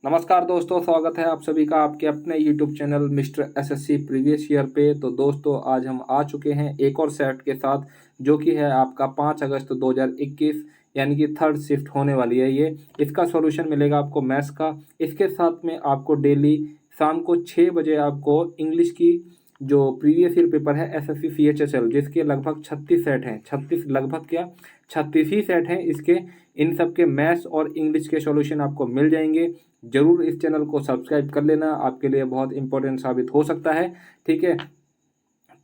नमस्कार दोस्तों, स्वागत है आप सभी का आपके अपने YouTube channel mister SSC previous year पे। तो दोस्तों आज हम आ चुके हैं एक और सेट के साथ, जो कि है आपका 5 अगस्त 2021, यानी कि थर्ड शिफ्ट होने वाली है ये। इसका सॉल्यूशन मिलेगा आपको मैथ्स का। इसके साथ में आपको डेली शाम को 6 बजे आपको इंग्लिश की जो प्रीवियस ईयर पेपर है एसएससी सीएचएसएल, जिसके लगभग 36 सेट हैं, 36 लगभग क्या 36 ही सेट हैं इसके। इन सब के मैथ्स और इंग्लिश के सॉल्यूशन आपको मिल जाएंगे। जरूर इस चैनल को सब्सक्राइब कर लेना, आपके लिए बहुत इंपॉर्टेंट साबित हो सकता है। ठीक है,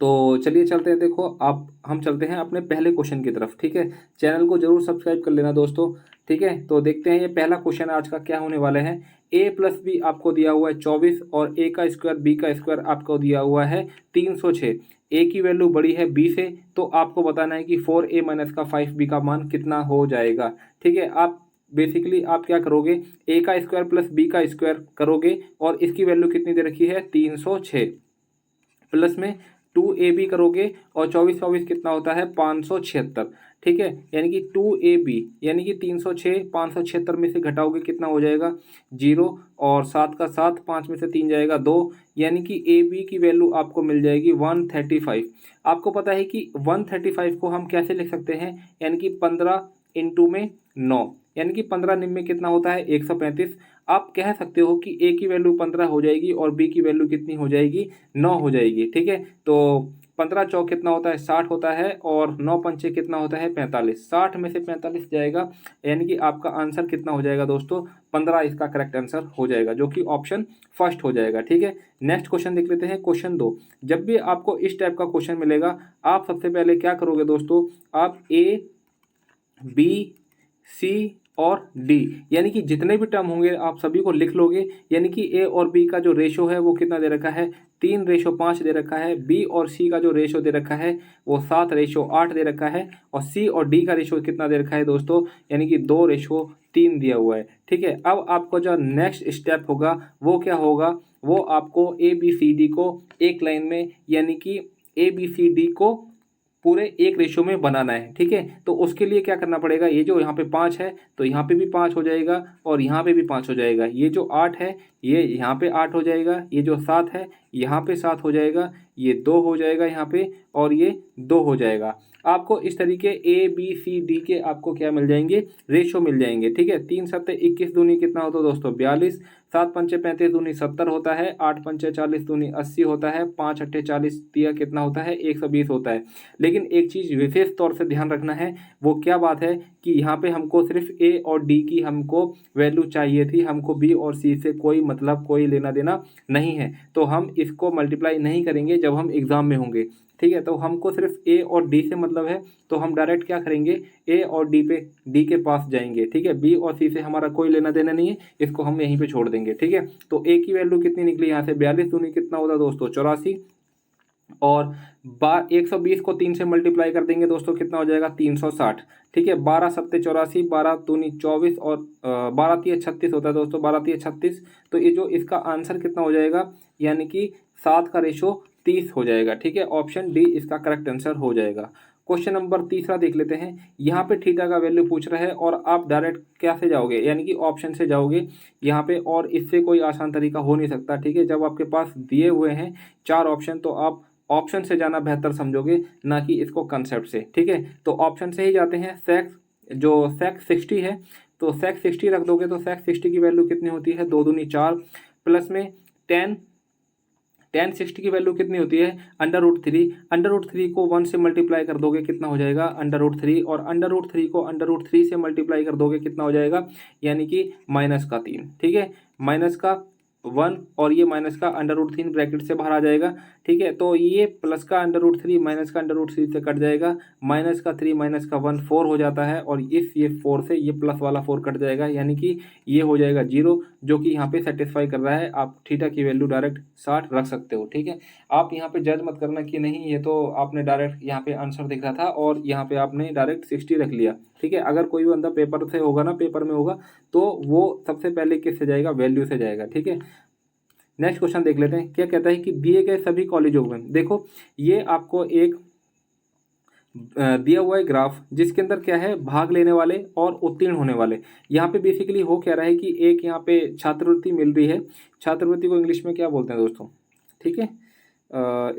तो चलिए चलते हैं। देखो आप, हम चलते हैं अपने पहले क्वेश्चन की तरफ। ठीक है, चैनल को जरूर सब्सक्राइब कर लेना दोस्तों। ठीक है, तो देखते हैं ये पहला क्वेश्चन आज का क्या होने वाला है। a प्लस बी आपको दिया हुआ है 24 और a का स्क्वायर b का स्क्वायर आपको दिया हुआ है 306। a की वैल्यू बड़ी है b से, तो आपको बताना है कि 4a माइनस का 5b का मान कितना हो जाएगा। ठीक है, आप बेसिकली आप क्या करोगे, a का स्क्वायर प्लस b का स्क्वायर करोगे और इसकी वैल्यू कितनी दे रखी है 306, प्लस में 2ab करोगे और 24 24 कितना होता है 576। ठीक है, यानी कि 2ab यानी कि 306 576 में से घटाओगे कितना हो जाएगा 0, और 7 का 7, 5 में से 3 जाएगा 2, यानी कि ab की वैल्यू आपको मिल जाएगी 135। आपको पता है कि 135 को हम कैसे लिख सकते हैं, यानी कि 15 इंटू में 9, यानी कि 15 निम में कितना होता है 135। आप कह सकते हो कि a की वैल्यू 15 हो जाएगी और b की वैल्यू कितनी हो जाएगी 9 हो जाएगी। ठीक है, तो 15 चौक कितना होता है 60 होता है और 9 पंचे कितना होता है 45, 60 में से 45 जाएगा, यानी कि आपका आंसर कितना हो जाएगा दोस्तों 15 इसका करेक्ट आंसर हो जाएगा, जो कि ऑप्शन फर्स्ट हो जाएगा। ठीक है, नेक्स्ट क्वेश्चन देख लेते हैं। क्वेश्चन 2, जब भी आपको इस टाइप का क्वेश्चन मिलेगा, आप सबसे पहले क्या करोगे दोस्तों, आप a बी सी और डी यानी कि जितने भी टर्म होंगे आप सभी को लिख लोगे। यानी कि ए और बी का जो रेशो है वो कितना दे रखा है 3:5 दे रखा है। बी और सी का जो रेशो दे रखा है वो 7:8 दे रखा है। और सी और डी का रेशो कितना दे रखा है दोस्तों, यानी कि 2:3 दिया हुआ है। ठीक है, अब आपको जो नेक्स्ट स्टेप होगा वो क्या होगा, वो आपको ए बी सी डी को एक लाइन में, यानी कि ए बी सी डी को पूरे एक रेशियो में बनाना है। ठीक है, तो उसके लिए क्या करना पड़ेगा, ये जो यहाँ पे 5 है तो यहाँ पे भी 5 हो जाएगा और यहाँ पे भी 5 हो जाएगा। ये जो 8 है ये यहाँ पे 8 हो जाएगा, ये जो 7 है यहाँ पे 7 हो जाएगा, ये 2 हो जाएगा यहाँ पे और ये 2 हो जाएगा। आपको इस तरीके ए बी सी डी के आपको क्या मिल जाएंगे, रेशो मिल जाएंगे। ठीक है, 3 7 21 दूनी कितना होता है दोस्तों 42, 7 पंचे 35 दूनी 70 होता है, 8 पंचे 40 दूनी 80 होता है, 5 अट्ठे 40 दिया कितना होता है 120 होता है। लेकिन एक चीज़ विशेष तौर से ध्यान रखना है, वो क्या बात है कि यहाँ पे हमको सिर्फ ए और डी की हमको वैल्यू चाहिए थी, हमको बी और सी से कोई मतलब कोई लेना देना नहीं है। तो हम इसको मल्टीप्लाई नहीं करेंगे जब हम एग्जाम में होंगे। ठीक है, तो हमको सिर्फ ए और डी से मतलब है, तो हम डायरेक्ट क्या करेंगे ए और डी के पास जाएंगे। ठीक है, बी और सी से हमारा कोई लेना देना नहीं है, इसको हम यहीं पे छोड़ देंगे। ठीक है, तो ए की वैल्यू कितनी निकली यहाँ से 42 दूनी कितना होता है दोस्तों 84, और 120 को 3 से मल्टीप्लाई कर देंगे दोस्तों कितना हो जाएगा 360। ठीक है, 12 सत्ते 84, 12 दूनी 24 और 12 तिया 36 होता है दोस्तों, 12 तिया 36। तो ये जो इसका आंसर कितना हो जाएगा, यानी कि 7 का रेशो 30 हो जाएगा। ठीक है, ऑप्शन डी इसका करेक्ट आंसर हो जाएगा। क्वेश्चन नंबर तीसरा देख लेते हैं। यहाँ पे थीटा का वैल्यू पूछ रहा है और आप डायरेक्ट क्या से जाओगे, यानी कि ऑप्शन से जाओगे यहाँ पे, और इससे कोई आसान तरीका हो नहीं सकता। ठीक है, जब आपके पास दिए हुए हैं 4 ऑप्शन, तो आप ऑप्शन से जाना बेहतर समझोगे, ना कि इसको कंसेप्ट से। ठीक है, तो ऑप्शन से ही जाते हैं। सेक्स 60 है तो सेक्स 60 रख दोगे, तो सेक्स 60 की वैल्यू कितनी होती है 2 दूनी 4, प्लस में 10 60 की वैल्यू कितनी होती है √3। √3 को 1 से मल्टीप्लाई कर दोगे कितना हो जाएगा √3, और √3 को √3 से मल्टीप्लाई कर दोगे कितना हो जाएगा, यानी कि -3। ठीक है, -1 और ये माइनस का √3 ब्रैकेट से बाहर आ जाएगा। ठीक है, तो ये प्लस का √3 माइनस का √3 से कट जाएगा, -3 -1 4 हो जाता है, और इस ये 4 से ये प्लस वाला 4 कट जाएगा, यानी कि ये हो जाएगा 0, जो कि यहाँ पे सेटिस्फाई कर रहा है। आप थीटा की वैल्यू डायरेक्ट 60 रख सकते हो। ठीक है, आप यहाँ पे जज मत करना कि नहीं ये तो आपने डायरेक्ट यहाँ पे आंसर दिख रहा था और यहाँ पे आपने डायरेक्ट 60 रख लिया। ठीक है, अगर कोई भी बंदा पेपर से होगा ना, पेपर में होगा, तो वो सबसे पहले किससे जाएगा, वैल्यू से जाएगा। ठीक है, नेक्स्ट क्वेश्चन देख लेते हैं। क्या कहता है कि दिए गए सभी कॉलेजों में, देखो ये आपको एक दिया हुआ है ग्राफ जिसके अंदर क्या है भाग लेने वाले और उत्तीर्ण होने वाले। यहाँ पे बेसिकली हो क्या रहा है कि एक यहाँ पे छात्रवृत्ति मिल रही है, छात्रवृत्ति को इंग्लिश में क्या बोलते हैं दोस्तों, ठीक है,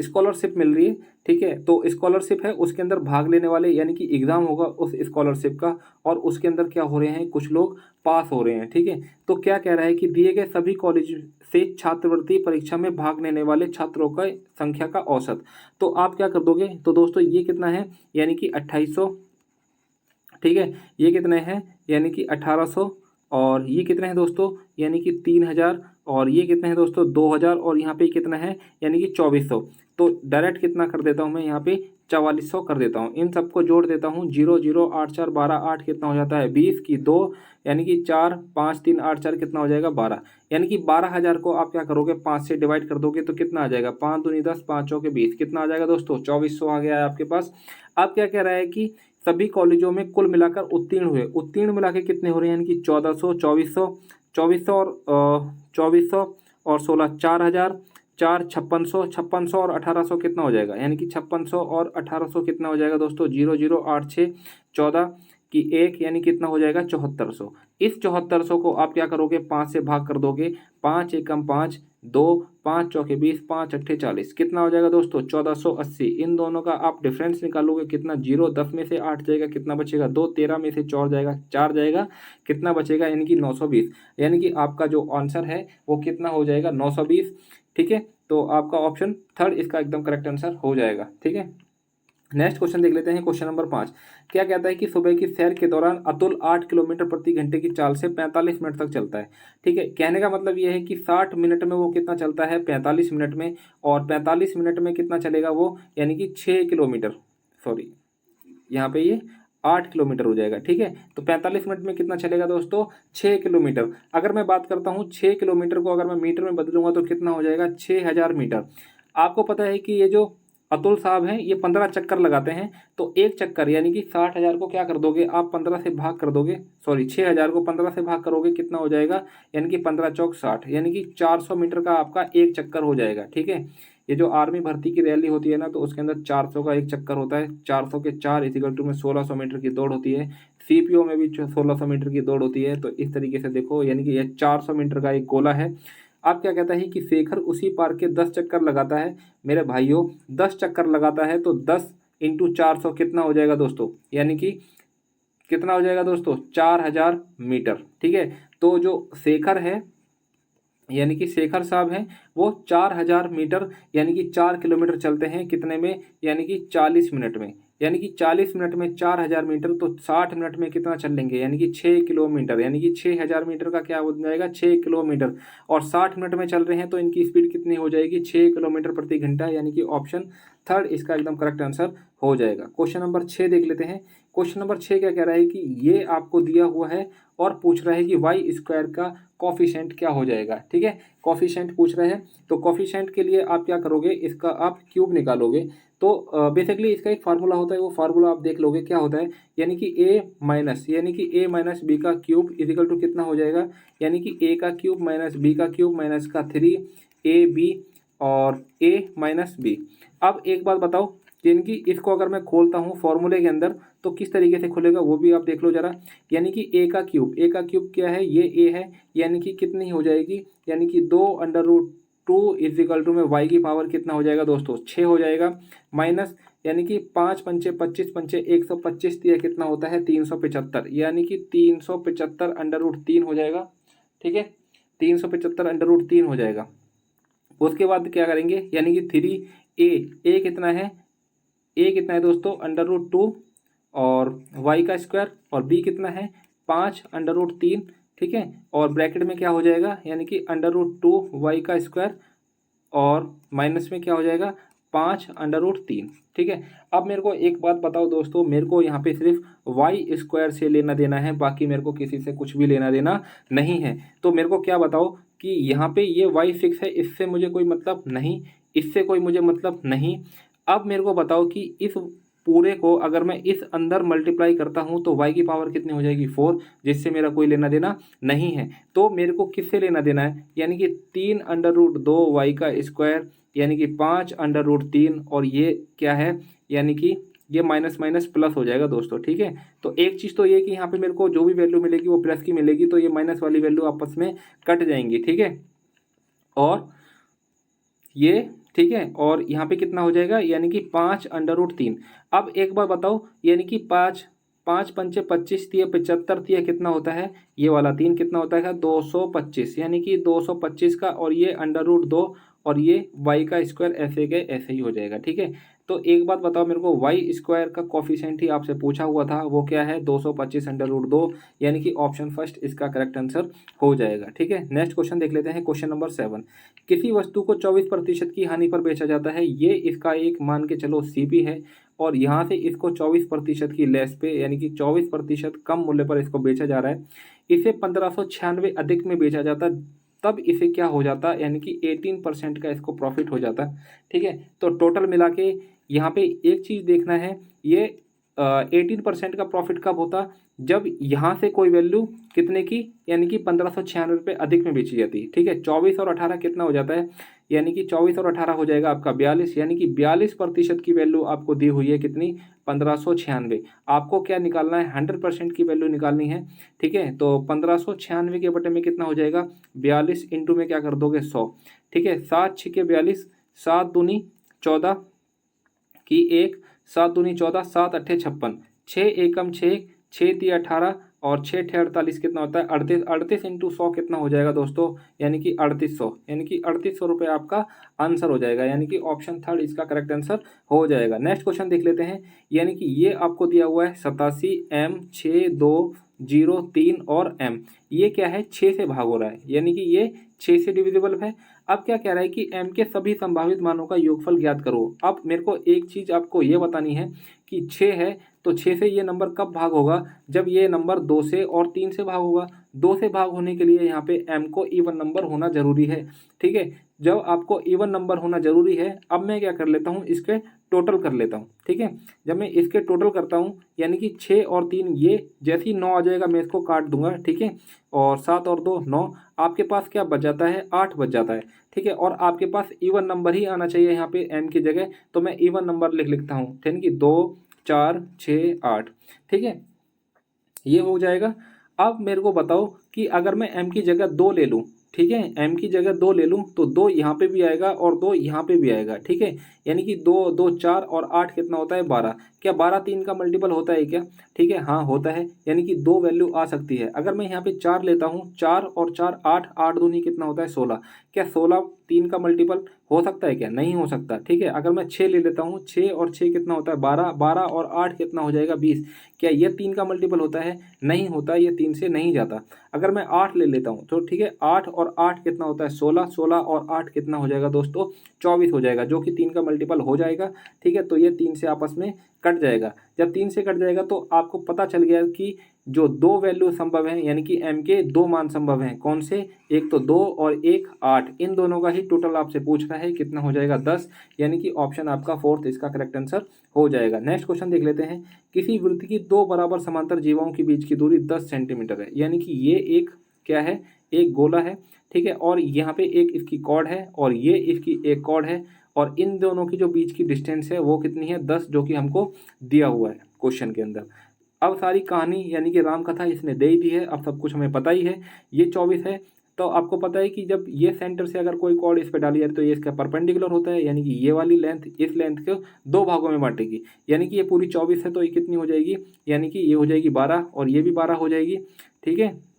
स्कॉलरशिप मिल रही है, ठीक है। तो स्कॉलरशिप है, उसके अंदर भाग लेने वाले यानी कि एग्जाम होगा उस स्कॉलरशिप का, और उसके अंदर क्या हो रहे हैं, कुछ लोग पास हो रहे हैं, ठीक है। तो क्या कह रहा है कि दिए गए सभी कॉलेज से छात्रवृत्ति परीक्षा में भाग लेने वाले छात्रों का संख्या का औसत। तो आप क्या कर दोगे, तो दोस्तों ये कितना है, यानी कि 2800, ठीक है, ये कितने हैं, यानी कि 1800, और ये कितने हैं दोस्तों, यानी कि 3000, और ये कितने हैं दोस्तों 2000, और यहाँ पे कितना है, यानी कि 2400। तो डायरेक्ट कितना कर देता हूँ मैं यहाँ पे 4400 कर देता हूँ, इन सबको जोड़ देता हूँ, 0 0 8 4 12 8 कितना हो जाता है 20 की 2, यानी कि 4 5 3 8 4 कितना हो जाएगा 12, यानी कि 12000 को आप क्या करोगे 5 से डिवाइड कर दोगे तो कितना आ जाएगा, 5 दूनी 10 5 चौके 20, कितना आ जाएगा दोस्तों 2400 आ गया है आपके पास। अब क्या कह रहा है कि सभी कॉलेजों में कुल मिलाकर उत्तीर्ण हुए, उत्तीर्ण मिला के कितने हो रहे हैं, यानी कि 1400 2400, 2400 और 2400 और 16 4000, 4 5600, 5600 और 1800 कितना हो जाएगा, यानी कि 5600 और 1800 कितना हो जाएगा दोस्तों 0 0 8 6 14 की 1, यानी कितना हो जाएगा 7400। इस 7400 को आप क्या करोगे 5 से भाग कर दोगे, 5 एकम 5 2 5 चौके 20 5 अट्ठे 40, कितना हो जाएगा दोस्तों 1480। इन दोनों का आप डिफरेंस निकालोगे कितना, 0 10 में से 8 जाएगा, कितना बचेगा 2, 13 में से 4 जाएगा 4 जाएगा, कितना बचेगा, यानी कि 920, यानी कि आपका जो आंसर है वो कितना हो जाएगा 920, ठीक है। तो आपका ऑप्शन थर्ड इसका एकदम करेक्ट आंसर हो जाएगा, ठीक है। नेक्स्ट क्वेश्चन देख लेते हैं, क्वेश्चन नंबर 5। क्या कहता है कि सुबह की सैर के दौरान अतुल 8 किलोमीटर प्रति घंटे की चाल से 45 मिनट तक चलता है, ठीक है। कहने का मतलब यह है कि 60 मिनट में वो कितना चलता है 45 मिनट में, और 45 मिनट में कितना चलेगा वो, यानी कि 6 किलोमीटर, सॉरी यहाँ पे ये 8 किलोमीटर हो जाएगा, ठीक है। तो 45 मिनट में कितना चलेगा दोस्तों 6 किलोमीटर। अगर मैं बात करता हूँ 6 किलोमीटर को अगर मैं मीटर में बदलूंगा तो कितना हो जाएगा 6000 मीटर। आपको पता है कि ये जो अतुल साहब हैं ये 15 चक्कर लगाते हैं, तो एक चक्कर यानी कि 60,000 को क्या कर दोगे आप 15 से भाग कर दोगे, सॉरी 6000 को 15 से भाग करोगे कितना हो जाएगा, यानी कि 15 चौक 60, यानी कि 400 मीटर का आपका एक चक्कर हो जाएगा, ठीक है। ये जो आर्मी भर्ती की रैली होती है ना, तो उसके अंदर 400 का एक चक्कर होता है, 400 के 4 इक्वल टू में 1600 मीटर की दौड़ होती है, सीपीओ में भी 1600 मीटर की दौड़ होती है। तो इस तरीके से देखो, यानी कि यह 400 मीटर का एक गोला है। अब क्या कहता है कि शेखर उसी पार के 10 चक्कर लगाता है, मेरे भाइयों 10 चक्कर लगाता है, तो 10 इंटू 400 कितना हो जाएगा दोस्तों, यानी कि कितना हो जाएगा दोस्तों 4000 मीटर, ठीक है। तो जो शेखर है यानी कि शेखर साहब हैं वो 4000 मीटर यानी कि 4 किलोमीटर चलते हैं, कितने में, यानी कि 40 मिनट में, यानी कि 40 मिनट में 4000 मीटर, तो 60 मिनट में कितना चल लेंगे, यानी कि 6 किलोमीटर, यानी कि 6000 मीटर का क्या हो जाएगा 6 किलोमीटर, और 60 मिनट में चल रहे हैं तो इनकी स्पीड कितनी हो जाएगी 6 किलोमीटर प्रति घंटा, यानी कि ऑप्शन थर्ड इसका एकदम करेक्ट आंसर हो जाएगा। क्वेश्चन नंबर 6 देख लेते हैं। क्वेश्चन नंबर 6 क्या कह रहा है कि ये आपको दिया हुआ है और पूछ रहा है कि वाई स्क्वायर का कॉफिशेंट क्या हो जाएगा, ठीक है। कॉफिशेंट पूछ रहे हैं, तो कॉफिशेंट के लिए आप क्या करोगे, इसका आप क्यूब निकालोगे। तो बेसिकली इसका एक फार्मूला होता है, वो फार्मूला आप देख लोगे क्या होता है, यानी कि ए माइनस बी का क्यूब इजिकल टू कितना हो जाएगा, यानी कि ए का क्यूब माइनस बी का क्यूब माइनस का 3 ए बी और ए माइनस बी। अब एक बात बताओ, यानी कि इसको अगर मैं खोलता हूँ फॉर्मूले के अंदर तो किस तरीके से खुलेगा वो भी आप देख लो जरा। यानी कि ए का क्यूब क्या है, ये ए है, यानी कि कितनी हो जाएगी, यानी कि 2√2 इजिकल टू में वाई की पावर कितना हो जाएगा दोस्तों 6 हो जाएगा, माइनस यानी कि 5 पंचे 25 पंचे 125 दिया कितना होता है 375, यानी कि 375 √3 हो जाएगा, ठीक है। 375 √3 हो जाएगा। उसके बाद क्या करेंगे, यानी कि 3 ए कितना है दोस्तों √2 और y का स्क्वायर, और b कितना है 5 √3, ठीक है। और ब्रैकेट में क्या हो जाएगा, यानी कि √2 y का स्क्वायर और माइनस में क्या हो जाएगा 5 √3, ठीक है। अब मेरे को एक बात बताओ दोस्तों, मेरे को यहाँ पे सिर्फ वाई स्क्वायर से लेना देना है, बाकी मेरे को किसी से कुछ भी लेना देना नहीं है। तो मेरे को क्या बताओ कि यहाँ पे ये वाई फिक्स है, इससे मुझे कोई मतलब नहीं, इससे कोई मुझे मतलब नहीं। अब मेरे को बताओ कि इस पूरे को अगर मैं इस अंदर मल्टीप्लाई करता हूँ तो y की पावर कितनी हो जाएगी 4, जिससे मेरा कोई लेना देना नहीं है। तो मेरे को किससे लेना देना है, यानी कि 3 √2 y का स्क्वायर, यानी कि 5 √3, और ये क्या है, यानी कि ये माइनस माइनस प्लस हो जाएगा दोस्तों, ठीक है। तो एक चीज़ तो ये कि यहाँ पे मेरे को जो भी वैल्यू मिलेगी वो प्लस की मिलेगी, तो ये माइनस वाली वैल्यू आपस में कट जाएंगी, ठीक है। और ये ठीक है, और यहाँ पे कितना हो जाएगा, यानी कि 5√3। अब एक बार बताओ, यानी कि 5 5 पंचे 25 तिया 75 तिया कितना होता है, ये वाला 3 कितना होता है 225, यानी कि 225 का, और ये √2 और ये y का स्क्वायर ऐसे के ऐसे ही हो जाएगा, ठीक है। तो एक बात बताओ मेरे को, वाई स्क्वायर का कॉफिशिएंट ही आपसे पूछा हुआ था, वो क्या है 225√2, यानी कि ऑप्शन फर्स्ट इसका करेक्ट आंसर हो जाएगा, ठीक है। नेक्स्ट क्वेश्चन देख लेते हैं, क्वेश्चन नंबर 7। किसी वस्तु को 24% की हानि पर बेचा जाता है, ये इसका एक मान के चलो सीपी है, और यहाँ से इसको 24% की लेस पे, यानी कि 24% कम मूल्य पर इसको बेचा जा रहा है। इसे 1596 अधिक में बेचा जाता, तब इसे क्या हो जाता, यानी कि 18% का इसको प्रॉफिट हो जाता, ठीक है। तो टोटल मिला के यहाँ पे एक चीज़ देखना है, ये 18% का प्रॉफिट कब होता, जब यहाँ से कोई वैल्यू कितने की, यानी कि 1596 अधिक में बेची जाती है, ठीक है। 24 और 18 कितना हो जाता है, यानी कि 24 और 18 हो जाएगा आपका 42, यानी कि 42% की वैल्यू आपको दी हुई है कितनी, 1596। आपको क्या निकालना है, 100% की वैल्यू निकालनी है, ठीक है। तो 1596 के बटे में कितना हो जाएगा, 42 इंटू में क्या कर दोगे 100, ठीक है। 7 छिके 42, 7 दूनी 14 की 1, 7 दूनी 14, 7 अट्ठे 56, 6 एकम 6, 6 तिया 18 और 6 ठे 48 कितना होता है 38, 38 इंटू 100 कितना हो जाएगा दोस्तों, यानी कि 3800, यानी कि 3800 रुपये आपका आंसर हो जाएगा, यानी कि ऑप्शन थर्ड इसका करेक्ट आंसर हो जाएगा। नेक्स्ट क्वेश्चन देख लेते हैं, यानी कि ये आपको दिया हुआ है 87M6203 और M, ये क्या है 6 से भाग हो रहा है, यानी कि ये 6 से डिविजिबल है। अब क्या कह रहा है कि m के सभी संभावित मानों का योगफल ज्ञात करो। अब मेरे को एक चीज़ आपको ये बतानी है कि 6 है, तो 6 से ये नंबर कब भाग होगा, जब ये नंबर 2 से और 3 से भाग होगा। 2 से भाग होने के लिए यहाँ पे m को इवन नंबर होना जरूरी है, ठीक है। जब आपको इवन नंबर होना जरूरी है, अब मैं क्या कर लेता हूँ, इसके टोटल कर लेता हूँ, ठीक है। जब मैं इसके टोटल करता हूँ, यानी कि 6 और 3, ये जैसे ही 9 आ जाएगा मैं इसको काट दूंगा, ठीक है। और 7 और 2 9, आपके पास क्या बच जाता है, 8 बच जाता है, ठीक है। और आपके पास इवन नंबर ही आना चाहिए यहाँ पे m की जगह, तो मैं इवन नंबर लिखता हूँ, ठीक है, 2 4 6 8, ठीक है, ये हो जाएगा। अब मेरे को बताओ कि अगर मैं m की जगह 2 ले लूँ, ठीक है, m की जगह 2 ले लूँ, तो 2 यहाँ पे भी आएगा और 2 यहाँ पे भी आएगा, ठीक है। यानी कि 2 2 4 और 8 कितना होता है 12, क्या 12 3 का मल्टीपल होता है क्या, ठीक है, हाँ होता है, यानी कि 2 वैल्यू आ सकती है। अगर मैं यहाँ पे 4 लेता हूँ, 4 और 4 8, 8 दूनी कितना होता है 16, क्या 16 3 का मल्टीपल हो सकता है क्या, नहीं हो सकता, ठीक है। अगर मैं 6 ले लेता हूँ, 6 और 6 कितना होता है 12, 12 और 8 कितना हो जाएगा 20, क्या ये 3 का मल्टीपल होता है, नहीं होता, ये 3 से नहीं जाता। अगर मैं 8 ले लेता हूँ, तो ठीक है, 8 और 8 कितना होता है 16, 16 और 8 कितना हो जाएगा दोस्तों 24 हो जाएगा, जो कि 3 का मल्टीपल हो जाएगा, ठीक है। तो ये 3 से आपस में कट जाएगा। जब 3 से कट जाएगा तो आपको पता चल गया कि जो 2 वैल्यू संभव हैं, यानी कि m के 2 मान संभव हैं, कौन से, एक तो 2 और एक 8, इन दोनों का ही टोटल आपसे पूछ रहा है, कितना हो जाएगा 10, यानी कि ऑप्शन आपका फोर्थ इसका करेक्ट आंसर हो जाएगा। नेक्स्ट क्वेश्चन देख लेते हैं, किसी वृत्त की 2 बराबर समांतर जीवाओं के बीच की दूरी 10 सेंटीमीटर है, यानी कि ये एक क्या है, एक गोला है, ठीक है, और यहाँ पे एक इसकी कॉर्ड है और ये इसकी एक कॉर्ड है, और इन दोनों की जो बीच की डिस्टेंस है वो कितनी है 10, जो कि हमको दिया हुआ है क्वेश्चन के अंदर। अब सारी कहानी यानी कि राम कथा इसने दे ही दी है, अब सब कुछ हमें पता ही है। ये 24 है, तो आपको पता है कि जब ये सेंटर से अगर कोई कॉर्ड इस पर डाली जाए तो ये इसका परपेंडिकुलर होता है, यानी कि ये वाली लेंथ इस लेंथ को 2 भागों में बांटेगी, यानी कि ये पूरी 24 है, तो ये कितनी हो जाएगी, यानी कि ये हो जाएगी 12 और ये भी 12 हो जाएगी, ठीक है।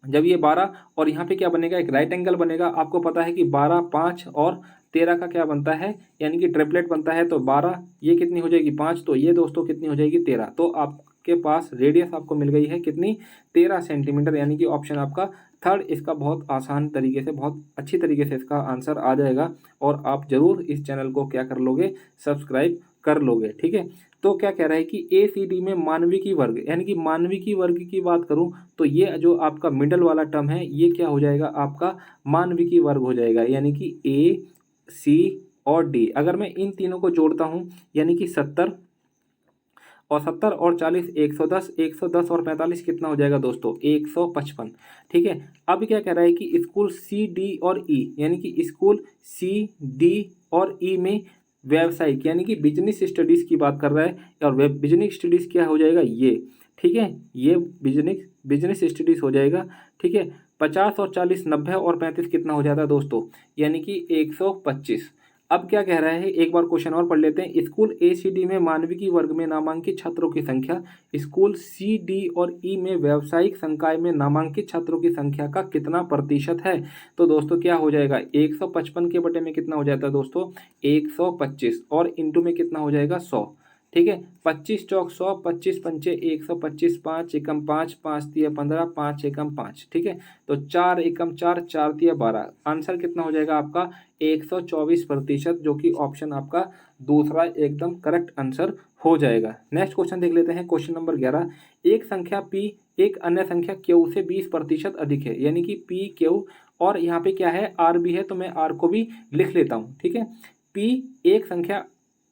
जब ये 12 और यहाँ पे क्या बनेगा, एक राइट एंगल बनेगा। आपको पता है कि 12 5 और 13 का क्या बनता है, यानी कि ट्रिपलेट बनता है, तो 12 ये कितनी हो जाएगी 5, तो ये दोस्तों कितनी हो जाएगी 13। तो आपके पास रेडियस आपको मिल गई है कितनी 13 सेंटीमीटर, यानी कि ऑप्शन आपका थर्ड इसका बहुत आसान तरीके से, बहुत अच्छी तरीके से इसका आंसर आ जाएगा, और आप जरूर इस चैनल को क्या कर लोगे, सब्सक्राइब कर लोगे, ठीक है। तो क्या कह रहा है कि ACD में मानविकी वर्ग, यानी कि मानविकी वर्ग की बात करूं तो ये जो आपका मिडल वाला टर्म है ये क्या हो जाएगा, आपका मानविकी वर्ग हो जाएगा, यानी कि A C और D। अगर मैं इन तीनों को जोड़ता हूं, यानी कि 70 और 70 और 40 110, 110 और 45 कितना हो जाएगा दोस्तों 155, ठीक है। अब क्या कह रहा है कि स्कूल C D और E, यानी कि स्कूल C D और E में व्यावसायिक यानी कि बिजनेस स्टडीज़ की बात कर रहा है, और बिजनेस स्टडीज़ क्या हो जाएगा ये, ठीक है, ये बिजनेस स्टडीज़ हो जाएगा, ठीक है। 50 और 40 90 और 35 कितना हो जाता है दोस्तों, यानी कि 125। अब क्या कह रहा है, एक बार क्वेश्चन और पढ़ लेते हैं। स्कूल ए सी डी में मानविकी वर्ग में नामांकित छात्रों की संख्या स्कूल सी डी और ई में व्यावसायिक संकाय में नामांकित छात्रों की संख्या का कितना प्रतिशत है। तो दोस्तों क्या हो जाएगा, 155 के बटे में कितना हो जाता है दोस्तों, 125, और इंटू में कितना हो जाएगा 100, ठीक है। 25 चौक 100, 25 पंचे 125, 5 एकम 5, 5 तिया 15, 5 एकम 5, ठीक है। तो 4 एकम 4, 4 तिया 12, आंसर कितना हो जाएगा आपका 124%, जो कि ऑप्शन आपका दूसरा एकदम करेक्ट आंसर हो जाएगा। नेक्स्ट क्वेश्चन देख लेते हैं, क्वेश्चन नंबर 11। एक संख्या P एक अन्य संख्या Q से 20% अधिक है, यानी कि P Q, और यहाँ पे क्या है R भी है, तो मैं R को भी लिख लेता हूँ, ठीक है। P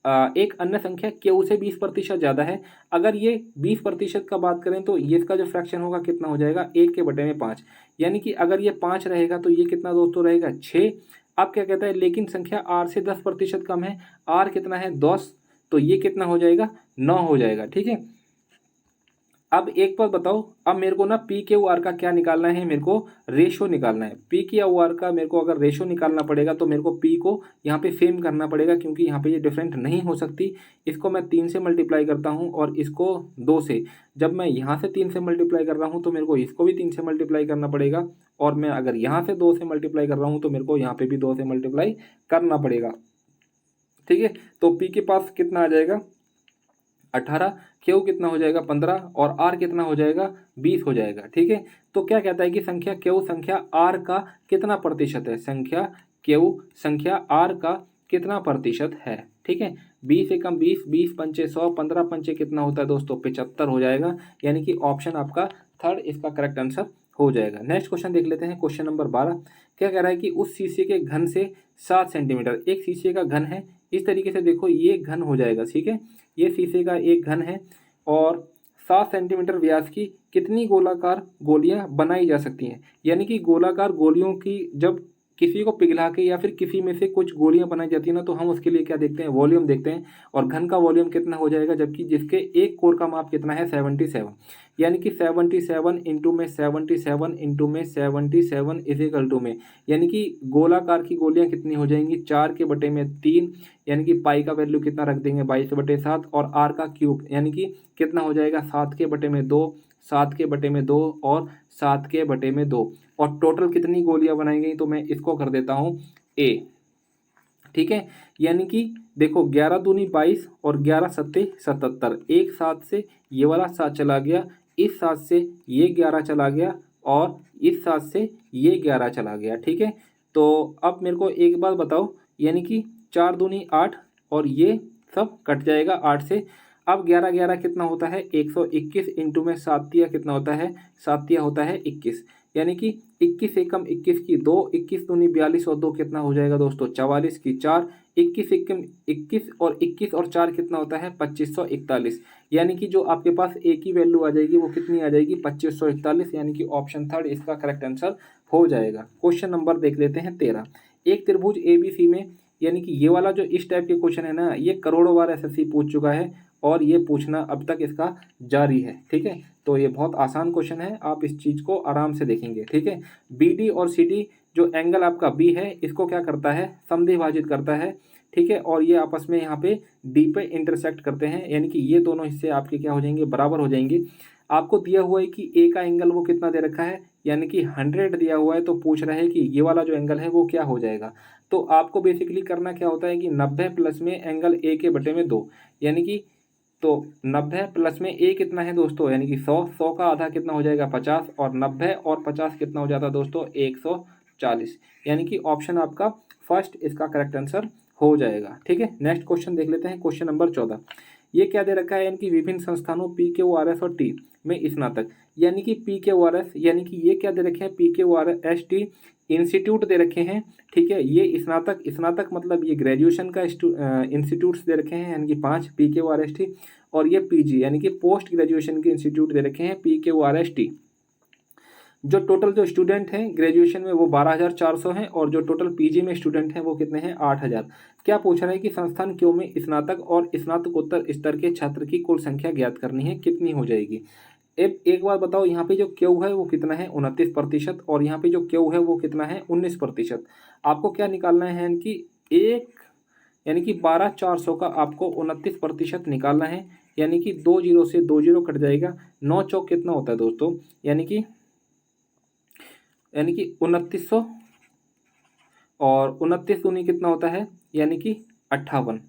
एक अन्य संख्या Q से 20% ज़्यादा है। अगर ये 20% का बात करें तो ये इसका जो फ्रैक्शन होगा कितना हो जाएगा, 1 के बटे में 5, यानी कि अगर ये 5 रहेगा तो ये कितना दोस्तों रहेगा 6। अब क्या कहता है, लेकिन संख्या R से 10% कम है, R कितना है 10, तो ये कितना हो जाएगा 9 हो जाएगा, ठीक है। अब एक बात बताओ, अब मेरे को ना पी के आर का क्या निकालना है, मेरे को रेशो निकालना है। पी के आर का मेरे को अगर रेशो निकालना पड़ेगा तो मेरे को पी को यहाँ पे सेम करना पड़ेगा, क्योंकि यहाँ पे ये डिफरेंट नहीं हो सकती। इसको मैं 3 से मल्टीप्लाई करता हूँ और इसको 2 से। जब मैं यहाँ से 3 से मल्टीप्लाई कर रहा हूँ तो मेरे को इसको भी 3 से मल्टीप्लाई करना पड़ेगा, और मैं अगर यहाँ से 2 से मल्टीप्लाई कर रहा हूँ तो मेरे को यहाँ पे भी 2 से मल्टीप्लाई करना पड़ेगा, ठीक है। तो पी के पास कितना आ जाएगा 18, क्यू कितना हो जाएगा 15, और आर कितना हो जाएगा 20 हो जाएगा, ठीक है। तो क्या कहता है कि संख्या क्यू संख्या आर का कितना प्रतिशत है, संख्या क्यू संख्या आर का कितना प्रतिशत है, ठीक है। 20 एकम 20, 20 पंचे 100, 15 पंचे कितना होता है दोस्तों 75 हो जाएगा, यानी कि ऑप्शन आपका थर्ड इसका करेक्ट आंसर हो जाएगा। नेक्स्ट क्वेश्चन देख लेते हैं, क्वेश्चन नंबर 12। क्या कह रहा है कि उस शीशे के घन से 7 सेंटीमीटर, एक शीशे का घन है, इस तरीके से देखो ये घन हो जाएगा, ठीक है। ये शीशे का एक घन है, और 7 सेंटीमीटर व्यास की कितनी गोलाकार गोलियां बनाई जा सकती हैं, यानी कि गोलाकार गोलियों की जब किसी को पिघला के या फिर किसी में से कुछ गोलियां बनाई जाती है ना, तो हम उसके लिए क्या देखते हैं, वॉल्यूम देखते हैं, और घन का वॉल्यूम कितना हो जाएगा, जबकि जिसके एक कोर का माप कितना है 77, यानी कि 77 इंटू में 77 इंटू में 77 इजिकल टू में, यानी कि गोलाकार की गोलियां कितनी हो जाएंगी 4 के बटे में 3, यानी कि पाई का वैल्यू कितना रख देंगे 22/7, और आर का क्यूब यानी कि कितना हो जाएगा 7 के बटे में 2, 7 के बटे में 2 और 7 के बटे में 2, और टोटल कितनी गोलियां बनाई गई, तो मैं इसको कर देता हूँ ए, ठीक है। यानी कि देखो 11 दूनी 22 और 11 सत्ते 77, एक 7 से ये वाला 7 चला गया, इस 7 से ये 11 चला गया, और इस 7 से ये 11 चला गया, ठीक है। तो अब मेरे को एक बात बताओ, यानी कि 4 दूनी 8, और ये सब कट जाएगा 8 से। अब 11 11 कितना होता है 121, इंटू में 7 तिया कितना होता है 7 तिया होता है 21, यानी कि 21 एकम 21 की 2, 21 दूनी 42 और 2 कितना हो जाएगा दोस्तों 44 की 4, 21 एकम 21 और 21 और 4 कितना होता है 2541, यानी कि जो आपके पास एक ही वैल्यू आ जाएगी वो कितनी आ जाएगी 2541, यानी कि ऑप्शन थर्ड इसका करेक्ट आंसर हो जाएगा। क्वेश्चन नंबर देख लेते हैं 13। एक त्रिभुज ABC में, यानी कि ये वाला जो इस टाइप के क्वेश्चन है ना, ये करोड़ों बार SSC पूछ चुका है, और ये पूछना अब तक इसका जारी है, ठीक है। तो ये बहुत आसान क्वेश्चन है, आप इस चीज़ को आराम से देखेंगे, ठीक है। BD और CD जो एंगल आपका B है, इसको क्या करता है समद्विभाजित करता है, ठीक है, और ये आपस में यहाँ पे D पे इंटरसेक्ट करते हैं, यानी कि ये दोनों हिस्से आपके क्या हो जाएंगे बराबर हो जाएंगे। आपको दिया हुआ है कि A का एंगल वो कितना दे रखा है, यानी कि 100 दिया हुआ है, तो पूछ रहा है कि ये वाला जो एंगल है वो क्या हो जाएगा। तो आपको बेसिकली करना क्या होता है कि 90 प्लस में एंगल A के बटे में 2, यानी कि तो 90 प्लस में A कितना है दोस्तों, यानी कि 100, 100 का आधा कितना हो जाएगा 50, और 90 और 50 कितना हो जाता है दोस्तों 140, यानी कि ऑप्शन आपका फर्स्ट इसका करेक्ट आंसर हो जाएगा, ठीक है। नेक्स्ट क्वेश्चन देख लेते हैं, क्वेश्चन नंबर 14। ये क्या दे रखा है, यानी कि विभिन्न संस्थानों PQRS और T में स्नातक, यानी कि PQRS, यानी कि ये क्या दे रखे हैं PQRS T इंस्टीट्यूट दे रखे हैं, ठीक है। ये स्नातक, स्नातक मतलब ये ग्रेजुएशन का इंस्टीट्यूट्स दे रखे हैं, यानी कि 5 PQRS T, और ये PG यानी कि पोस्ट ग्रेजुएशन के इंस्टीट्यूट दे रखे हैं PQRS T। जो टोटल जो स्टूडेंट हैं ग्रेजुएशन में वो 12,400 हैं और जो टोटल पीजी में स्टूडेंट हैं वो कितने हैं 8,000। क्या पूछ रहा है कि संस्थान क्यों में स्नातक और स्नातकोत्तर स्तर के छात्र की कुल संख्या ज्ञात करनी है, कितनी हो जाएगी। एक बार बताओ, यहाँ पे जो क्यू है वो कितना है 29%, और यहाँ पे जो क्यू है वो कितना है 19%। आपको क्या निकालना है कि एक यानी कि 12,400 का आपको 29% निकालना है, यानी कि 20 से 20 कट जाएगा। 9 चौक कितना होता है दोस्तों, यानी कि 2900, और 29 दूनी कितना होता है, यानी कि 58।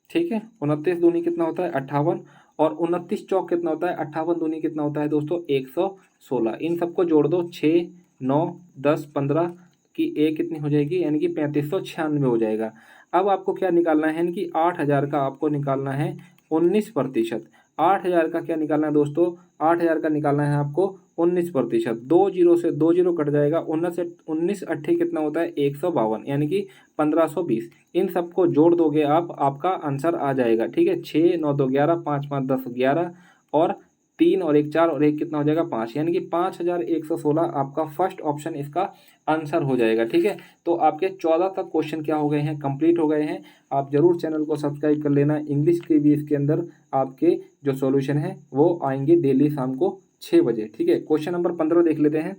ठीक है, 29 दूनी कितना होता है 58, और 29 चौक कितना होता है 58 दूनी कितना होता है दोस्तों 116। इन सबको जोड़ दो, 6 9 10 15 की एक कितनी हो जाएगी, यानी कि 3596 हो जाएगा। अब आपको क्या निकालना है कि 8,000 का आपको निकालना है 19%। 8,000 का क्या निकालना है दोस्तों, 8,000 का निकालना है आपको 19%। 20 से 20 कट जाएगा, 19 अट्ठे कितना होता है 152, यानी कि 1520। इन सबको जोड़ दोगे आप, आपका आंसर आ जाएगा। ठीक है, 6 9 2 11, 5 5 10 11, और 3 और 1 4 और 1 कितना हो जाएगा 5, यानी कि 5,116 आपका फर्स्ट ऑप्शन इसका आंसर हो जाएगा। ठीक है, तो आपके 14 तक क्वेश्चन क्या हो गए हैं, कंप्लीट हो गए हैं। आप जरूर चैनल को सब्सक्राइब कर लेना। इंग्लिश के भी इसके अंदर आपके जो सॉल्यूशन है वो आएंगे डेली शाम को 6 बजे। ठीक है, क्वेश्चन नंबर 15 देख लेते हैं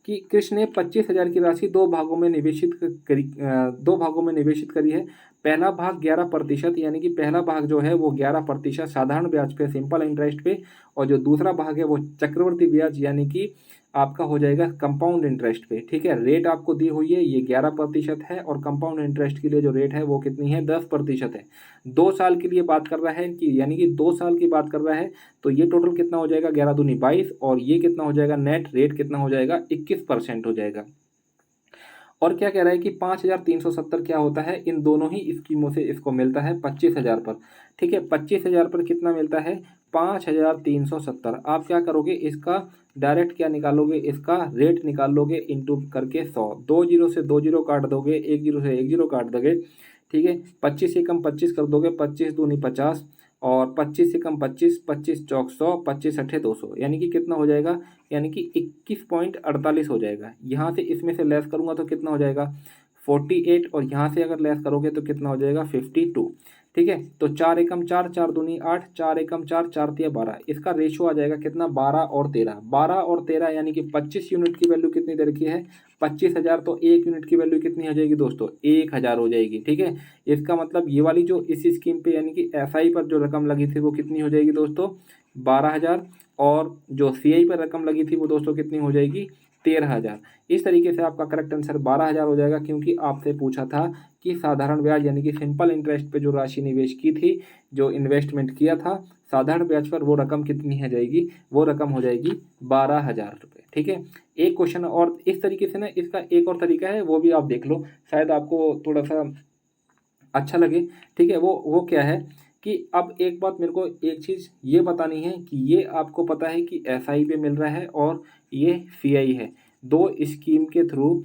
कि कृष्ण ने 25,000 की राशि दो भागों में निवेशित करी है। पहला भाग 11%, यानी कि पहला भाग जो है वो 11% साधारण ब्याज पे, सिंपल इंटरेस्ट पे, और जो दूसरा भाग है वो चक्रवृद्धि ब्याज यानी कि आपका हो जाएगा कंपाउंड इंटरेस्ट पे। ठीक है, रेट आपको दी हुई है, ये 11% है, और कंपाउंड इंटरेस्ट के लिए जो रेट है वो कितनी है 10% है। 2 साल के लिए बात कर रहा है कि, यानी कि 2 साल की बात कर रहा है, तो ये टोटल कितना हो जाएगा 11 दूनी 22, और ये कितना हो जाएगा नेट रेट कितना हो जाएगा 21% हो जाएगा। और क्या कह रहा है कि 5,370 क्या होता है, इन दोनों ही स्कीमों से इसको मिलता है 25,000 पर। ठीक है, 25,000 पर कितना मिलता है 5,370। आप क्या करोगे, इसका डायरेक्ट क्या निकालोगे, इसका रेट निकाल लोगे इंटू करके 100। 20 से 20 काट दोगे, 10 से 10 काट दोगे। ठीक है, 25 से कम 25 कर दोगे, 25 दूनी 50, और 25 से कम 25, 25 चौक 100, 25 अट्ठे 200, यानी कि कितना हो जाएगा, यानी कि 21.48 हो जाएगा। यहाँ से इसमें से लेस करूँगा तो कितना हो जाएगा 48, और यहाँ से अगर लेस करोगे तो कितना हो जाएगा 52। ठीक है, तो 4 एकम 4, 4 दूनी 8, 4 एकम 4, 4 तिया 12, इसका रेशो आ जाएगा कितना 12 और 13। 12 और 13 यानी कि 25 यूनिट की वैल्यू कितनी दे रखी है 25,000, तो 1 यूनिट की वैल्यू कितनी हो जाएगी दोस्तों 1,000 हो जाएगी। ठीक है, इसका मतलब ये वाली जो इस स्कीम पे यानी कि एसआई पर जो रकम लगी थी वो कितनी हो जाएगी दोस्तों 12,000, और जो सीआई पर रकम लगी थी वो दोस्तों कितनी हो जाएगी 13,000। इस तरीके से आपका करेक्ट आंसर 12,000 हो जाएगा, क्योंकि आपसे पूछा था कि साधारण ब्याज यानी कि सिंपल इंटरेस्ट पे जो राशि निवेश की थी, जो इन्वेस्टमेंट किया था साधारण ब्याज पर, वो रकम कितनी हो जाएगी, वो रकम हो जाएगी 12,000 रुपये। ठीक है, एक क्वेश्चन और इस तरीके से ना, इसका एक और तरीका है वो भी आप देख लो, शायद आपको थोड़ा सा अच्छा लगे। ठीक है, वो क्या है कि अब एक बात मेरे को एक चीज़ ये बतानी है कि ये आपको पता है कि एसआई पे मिल रहा है और ये सीआई है, दो स्कीम के थ्रू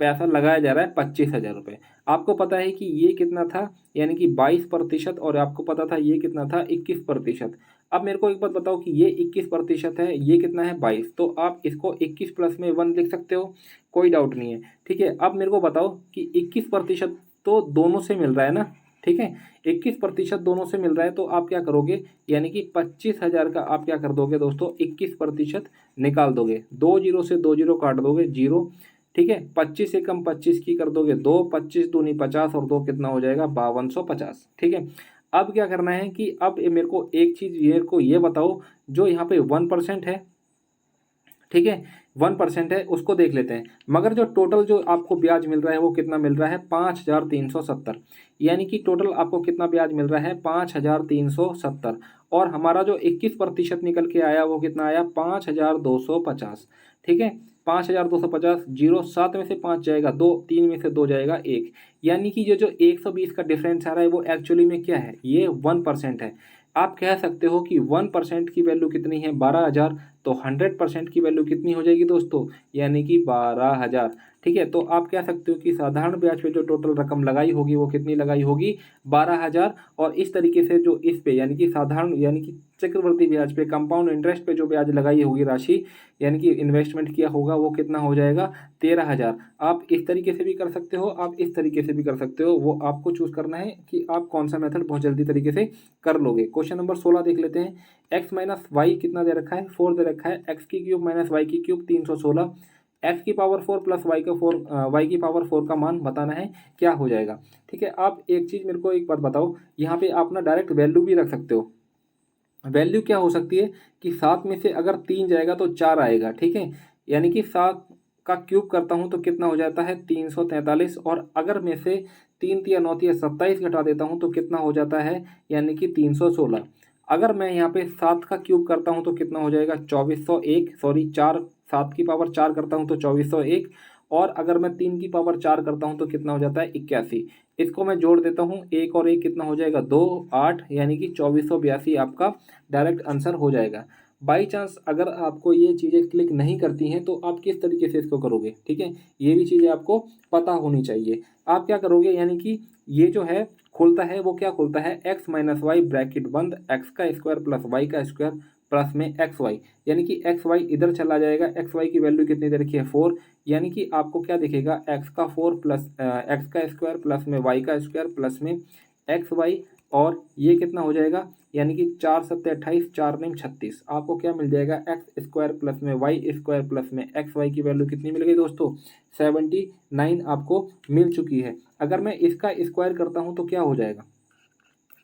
पैसा लगाया जा रहा है 25,000 रुपये। आपको पता है कि ये कितना था, यानी कि 22%, और आपको पता था ये कितना था 21%। अब मेरे को एक बात बताओ कि ये 21% है, ये कितना है 22, तो आप इसको 21 प्लस में 1 लिख सकते हो, कोई डाउट नहीं है। ठीक है, अब मेरे को बताओ कि 21% तो दोनों से मिल रहा है ना। ठीक है, 21% दोनों से मिल रहा है, तो आप क्या करोगे, यानी कि 25,000 का आप क्या कर दोगे दोस्तों 21% निकाल दोगे, 20 से 20 काट दोगे 0। ठीक है, 25 से कम 25 की कर दोगे 2, 25 दूनी 50, और 2 कितना हो जाएगा 5250। ठीक है, अब क्या करना है कि अब मेरे को एक चीज़ ये बताओ, जो यहाँ पे 1% है, ठीक है 1% है, उसको देख लेते हैं। मगर जो टोटल जो आपको ब्याज मिल रहा है वो कितना मिल रहा है 5,370, यानी कि टोटल आपको कितना ब्याज मिल रहा है 5,370, और हमारा जो 21% निकल के आया वो कितना आया 5,250। ठीक है, 5,250, 0 7 में से 5 जाएगा 2, 3 में से 2 जाएगा 1, यानी कि ये जो 120 का डिफरेंस आ रहा है वो एक्चुअली में क्या है, ये 1% है। आप कह सकते हो कि 1% की वैल्यू कितनी है 12,000, तो 100% की वैल्यू कितनी हो जाएगी दोस्तों, यानी कि 12,000। ठीक है, तो आप कह सकते हो कि साधारण ब्याज पे जो टोटल रकम लगाई होगी वो कितनी लगाई होगी, 12,000। और इस तरीके से जो इस पे यानी कि साधारण यानी कि चक्रवृद्धि ब्याज पे, कंपाउंड इंटरेस्ट पे जो ब्याज लगाई होगी राशि, यानी कि इन्वेस्टमेंट किया होगा, वो कितना हो जाएगा, 13,000। आप इस तरीके से भी कर सकते हो, आप इस तरीके से भी कर सकते हो, वो आपको चूज करना है कि आप कौन सा मेथड बहुत जल्दी तरीके से कर लोगे। क्वेश्चन नंबर 16 देख लेते हैं। एक्स माइनस वाई कितना दे रखा है, 4 दे रखा है। एक्स की क्यूब माइनस वाई की क्यूब 316। एक्स की पावर 4 प्लस वाई का 4, वाई की पावर 4 का मान बताना है, क्या हो जाएगा। ठीक है, आप एक चीज़ मेरे को एक बात बताओ, यहाँ पे आप ना डायरेक्ट वैल्यू भी रख सकते हो। वैल्यू क्या हो सकती है कि 7 में से अगर 3 जाएगा तो 4 आएगा। ठीक है, यानी कि 7 का क्यूब करता हूँ तो कितना हो जाता है, 343। और अगर में से 3 तिया 9 तिया 27 घटा देता हूँ तो कितना हो जाता है, यानी कि 316। अगर मैं यहाँ पे 7 का क्यूब करता हूँ तो कितना हो जाएगा, 2401। सॉरी, 7 की पावर 4 करता हूँ तो 2401। और अगर मैं 3 की पावर 4 करता हूँ तो कितना हो जाता है, 81। इसको मैं जोड़ देता हूँ, एक और एक कितना हो जाएगा, 2, 8, यानी कि 2482 आपका डायरेक्ट आंसर हो जाएगा। बाई चांस अगर आपको ये चीज़ें क्लिक नहीं करती हैं तो आप किस तरीके से इसको करोगे, ठीक है, ये भी चीज़ें आपको पता होनी चाहिए। आप क्या करोगे, यानी कि ये जो है खुलता है, वो क्या खुलता है, एक्स माइनस वाई ब्रैकेट बंद, एक्स का स्क्वायर प्लस वाई का स्क्वायर प्लस में एक्स वाई, यानी कि एक्स वाई इधर चला जाएगा। एक्स वाई की वैल्यू कितनी दे रखी है, 4, यानी कि आपको क्या दिखेगा, एक्स का 4 प्लस एक्स का स्क्वायर प्लस में वाई का स्क्वायर प्लस में एक्स वाई। और ये कितना हो जाएगा, यानी कि 4 7 28, 4 9 36। आपको क्या मिल जाएगा, एक्स स्क्वायर प्लस में वाई स्क्वायर प्लस में एक्स वाई की वैल्यू कितनी मिल गई दोस्तों, 79 आपको मिल चुकी है। अगर मैं इसका स्क्वायर करता हूँ तो क्या हो जाएगा,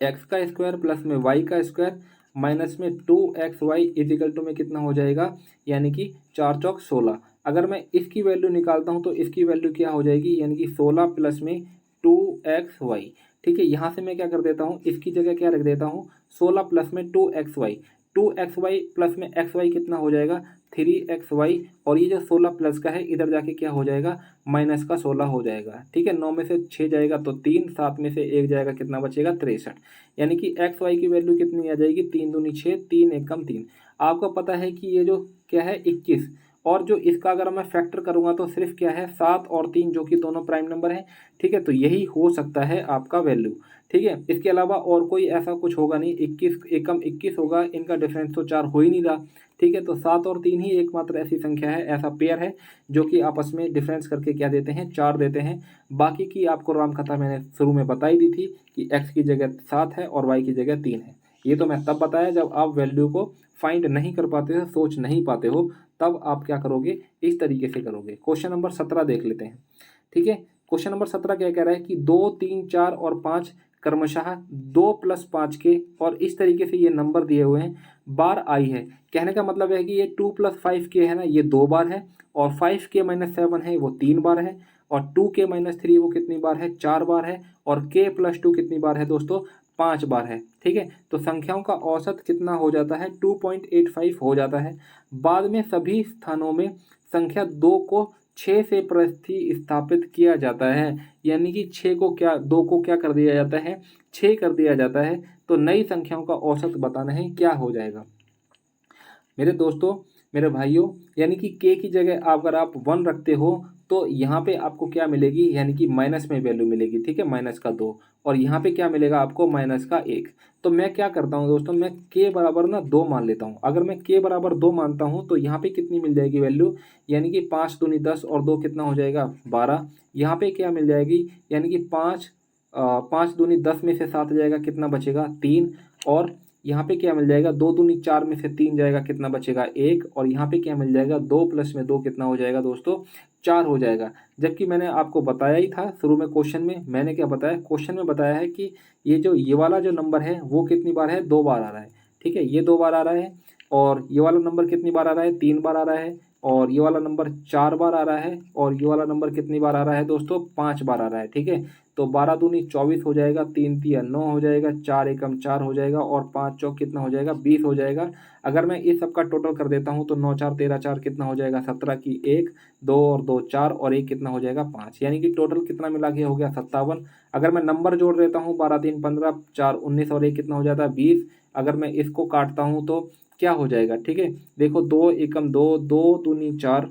एक्स का स्क्वायर प्लस में वाई का स्क्वायर माइनस में 2xy इजिकल टू में कितना हो जाएगा, यानी कि 4 चौक 16। अगर मैं इसकी वैल्यू निकालता हूँ तो इसकी वैल्यू क्या हो जाएगी, यानी कि 16 प्लस में 2xy। ठीक है, यहाँ से मैं क्या कर देता हूँ, इसकी जगह क्या रख देता हूँ, 16 प्लस में 2xy। 2xy प्लस में xy कितना हो जाएगा, 3xy। और ये जो 16 प्लस का है इधर जाके क्या हो जाएगा, माइनस का 16 हो जाएगा। ठीक है, 9 में से 6 जाएगा तो 3, 7 में से 1 जाएगा, कितना बचेगा, 63। यानी कि एक्स वाई की वैल्यू कितनी आ जाएगी, 3 दूनी 6, 3 एकम 3। आपको पता है कि ये जो क्या है, 21। और जो इसका अगर मैं फैक्टर करूंगा तो सिर्फ क्या है, 7 और 3, जो कि दोनों प्राइम नंबर हैं। ठीक है, तो यही हो सकता है आपका वैल्यू। ठीक है, इसके अलावा और कोई ऐसा कुछ होगा नहीं। 21 एकम 21 होगा, इनका डिफरेंस तो 4 हो ही नहीं रहा। ठीक है, तो 7 और 3 ही एकमात्र ऐसी संख्या है, ऐसा पेयर है जो कि आपस में डिफरेंस करके क्या देते हैं, 4 देते हैं। बाकी की आपको रामकथा मैंने शुरू में बताई दी थी कि एक्स की जगह 7 है और वाई की जगह 3 है। ये तो मैं तब बताया जब आप वैल्यू को फाइंड नहीं कर पाते हो, सोच नहीं पाते हो, तब आप क्या करोगे, इस तरीके से करोगे। क्वेश्चन नंबर 17 देख लेते हैं। ठीक है, क्वेश्चन नंबर 17 क्या कह रहा है कि 2, 3, 4 और 5 क्रमशः 2 प्लस 5 के, और इस तरीके से ये नंबर दिए हुए हैं, बार आई है। कहने का मतलब है कि ये 2 प्लस 5 के है ना, ये 2 बार है। और 5 के माइनस 7 है, वो 3 बार है। और 2 के माइनस 3 वो कितनी बार है, 4 बार है। और के प्लस 2 कितनी बार है दोस्तों, 5 बार है। ठीक है, तो संख्याओं का औसत कितना हो जाता है, 2.85 हो जाता है। बाद में सभी स्थानों में संख्या 2 को 6 से प्रतिस्थापित किया जाता है, यानी कि 6 को क्या, 2 को क्या कर दिया जाता है, 6 कर दिया जाता है। तो नई संख्याओं का औसत बताना है, क्या हो जाएगा मेरे दोस्तों, मेरे भाइयों। यानी कि के की जगह अगर आप 1 रखते हो तो यहाँ पे आपको क्या मिलेगी, यानी कि माइनस में वैल्यू मिलेगी। ठीक है, माइनस का 2। और यहाँ पे क्या मिलेगा आपको, माइनस का 1। तो मैं क्या करता हूँ दोस्तों, मैं के बराबर ना 2 मान लेता हूँ। अगर मैं के बराबर 2 मानता हूँ तो यहाँ पे कितनी मिल जाएगी वैल्यू, यानी कि 5 दूनी 10 और 2 कितना हो जाएगा, 12। यहाँ पे क्या मिल जाएगी, यानी कि 5 दूनी 10 में से 7 जाएगा, कितना बचेगा, 3। और यहाँ पे क्या मिल जाएगा, 2 दूनी 4 में से 3 जाएगा, कितना बचेगा, 1। और यहाँ पे क्या मिल जाएगा, 2 प्लस में 2 कितना हो जाएगा दोस्तों, 4 हो जाएगा। जबकि मैंने आपको बताया ही था शुरू में, क्वेश्चन में मैंने क्या बताया, क्वेश्चन में बताया है कि ये वाला जो नंबर है वो कितनी बार है, 2 बार आ रहा है। ठीक है, ये 2 बार आ रहा है। और ये वाला नंबर कितनी बार आ रहा है, 3 बार आ रहा है। और ये वाला नंबर 4 बार आ रहा है। और ये वाला नंबर कितनी बार आ रहा है दोस्तों, 5 बार आ रहा है। ठीक है, तो 12 दूनी 24 हो जाएगा, 3 तिया 9 हो जाएगा, 4 एकम 4 हो जाएगा, और 5 चौक कितना हो जाएगा, 20 हो जाएगा। अगर मैं इस सब का टोटल कर देता हूँ तो 9 4 13 4 कितना हो जाएगा, 17 की 1, 2 और 2 4 और 1 कितना हो जाएगा, 5। यानी कि टोटल कितना मिला के हो गया, 57। अगर मैं नंबर जोड़ देता हूँ, 12 3 15, 4 19 और 1 कितना हो जाता है, 20। अगर मैं इसको काटता हूँ तो क्या हो जाएगा। ठीक है, देखो 2 एकम 2, 2 दूनी 4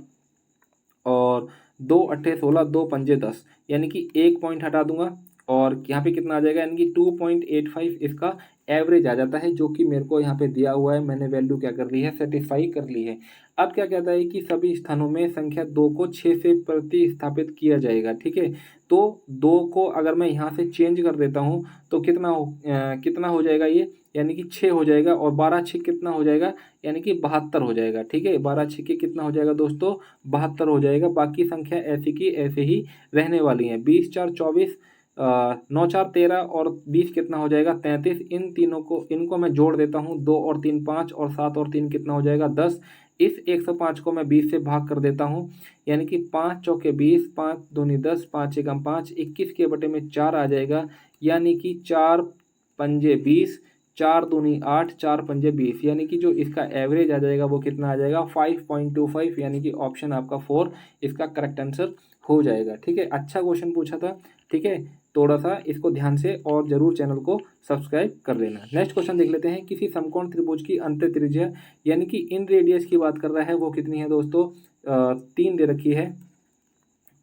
और 2 अट्ठे 16, 2 पंजे 10, यानी कि 1 पॉइंट हटा दूंगा और यहाँ पे कितना आ जाएगा, यानी कि 2.85 इसका एवरेज आ जाता है, जो कि मेरे को यहाँ पे दिया हुआ है। मैंने वैल्यू क्या कर ली है, सेटिस्फाई कर ली है। अब क्या कहता है कि सभी स्थानों में संख्या 2 को 6 से प्रतिस्थापित किया जाएगा। ठीक है, तो 2 को अगर मैं यहाँ से चेंज कर देता हूँ तो कितना हो जाएगा ये, यानी कि 6 हो जाएगा और 12 6 कितना हो जाएगा, यानी कि 72 हो जाएगा। ठीक है, 12 6 के कितना हो जाएगा दोस्तों, 72 हो जाएगा। बाकी संख्या ऐसी की ऐसे ही रहने वाली हैं। 20 4 24, 9 4 13 और 20 कितना हो जाएगा, 33। इन तीनों को, इनको मैं जोड़ देता हूँ, 2 और 3 5 और 7 और 3 कितना हो जाएगा, 10। इस 105 को मैं 20 से भाग कर देता हूँ, यानी कि 5 चौके 20, 5 दूनी 10, 5 एकम 5, 21 के बटे में 4 आ जाएगा, यानी कि 4 पंजे 20, 4 दूनी 8, 4 पंजे 20, यानी कि जो इसका एवरेज आ जाएगा वो कितना आ जाएगा, 5.25, यानी कि ऑप्शन आपका 4 इसका करेक्ट आंसर हो जाएगा। ठीक है, अच्छा क्वेश्चन पूछा था। ठीक है, थोड़ा सा इसको ध्यान से और जरूर चैनल को सब्सक्राइब कर लेना। नेक्स्ट क्वेश्चन देख लेते हैं। किसी समकोण त्रिभुज की अंत त्रिज्या यानी कि इन रेडियस की बात कर रहा है, वो कितनी है दोस्तों, 3 दे रखी है।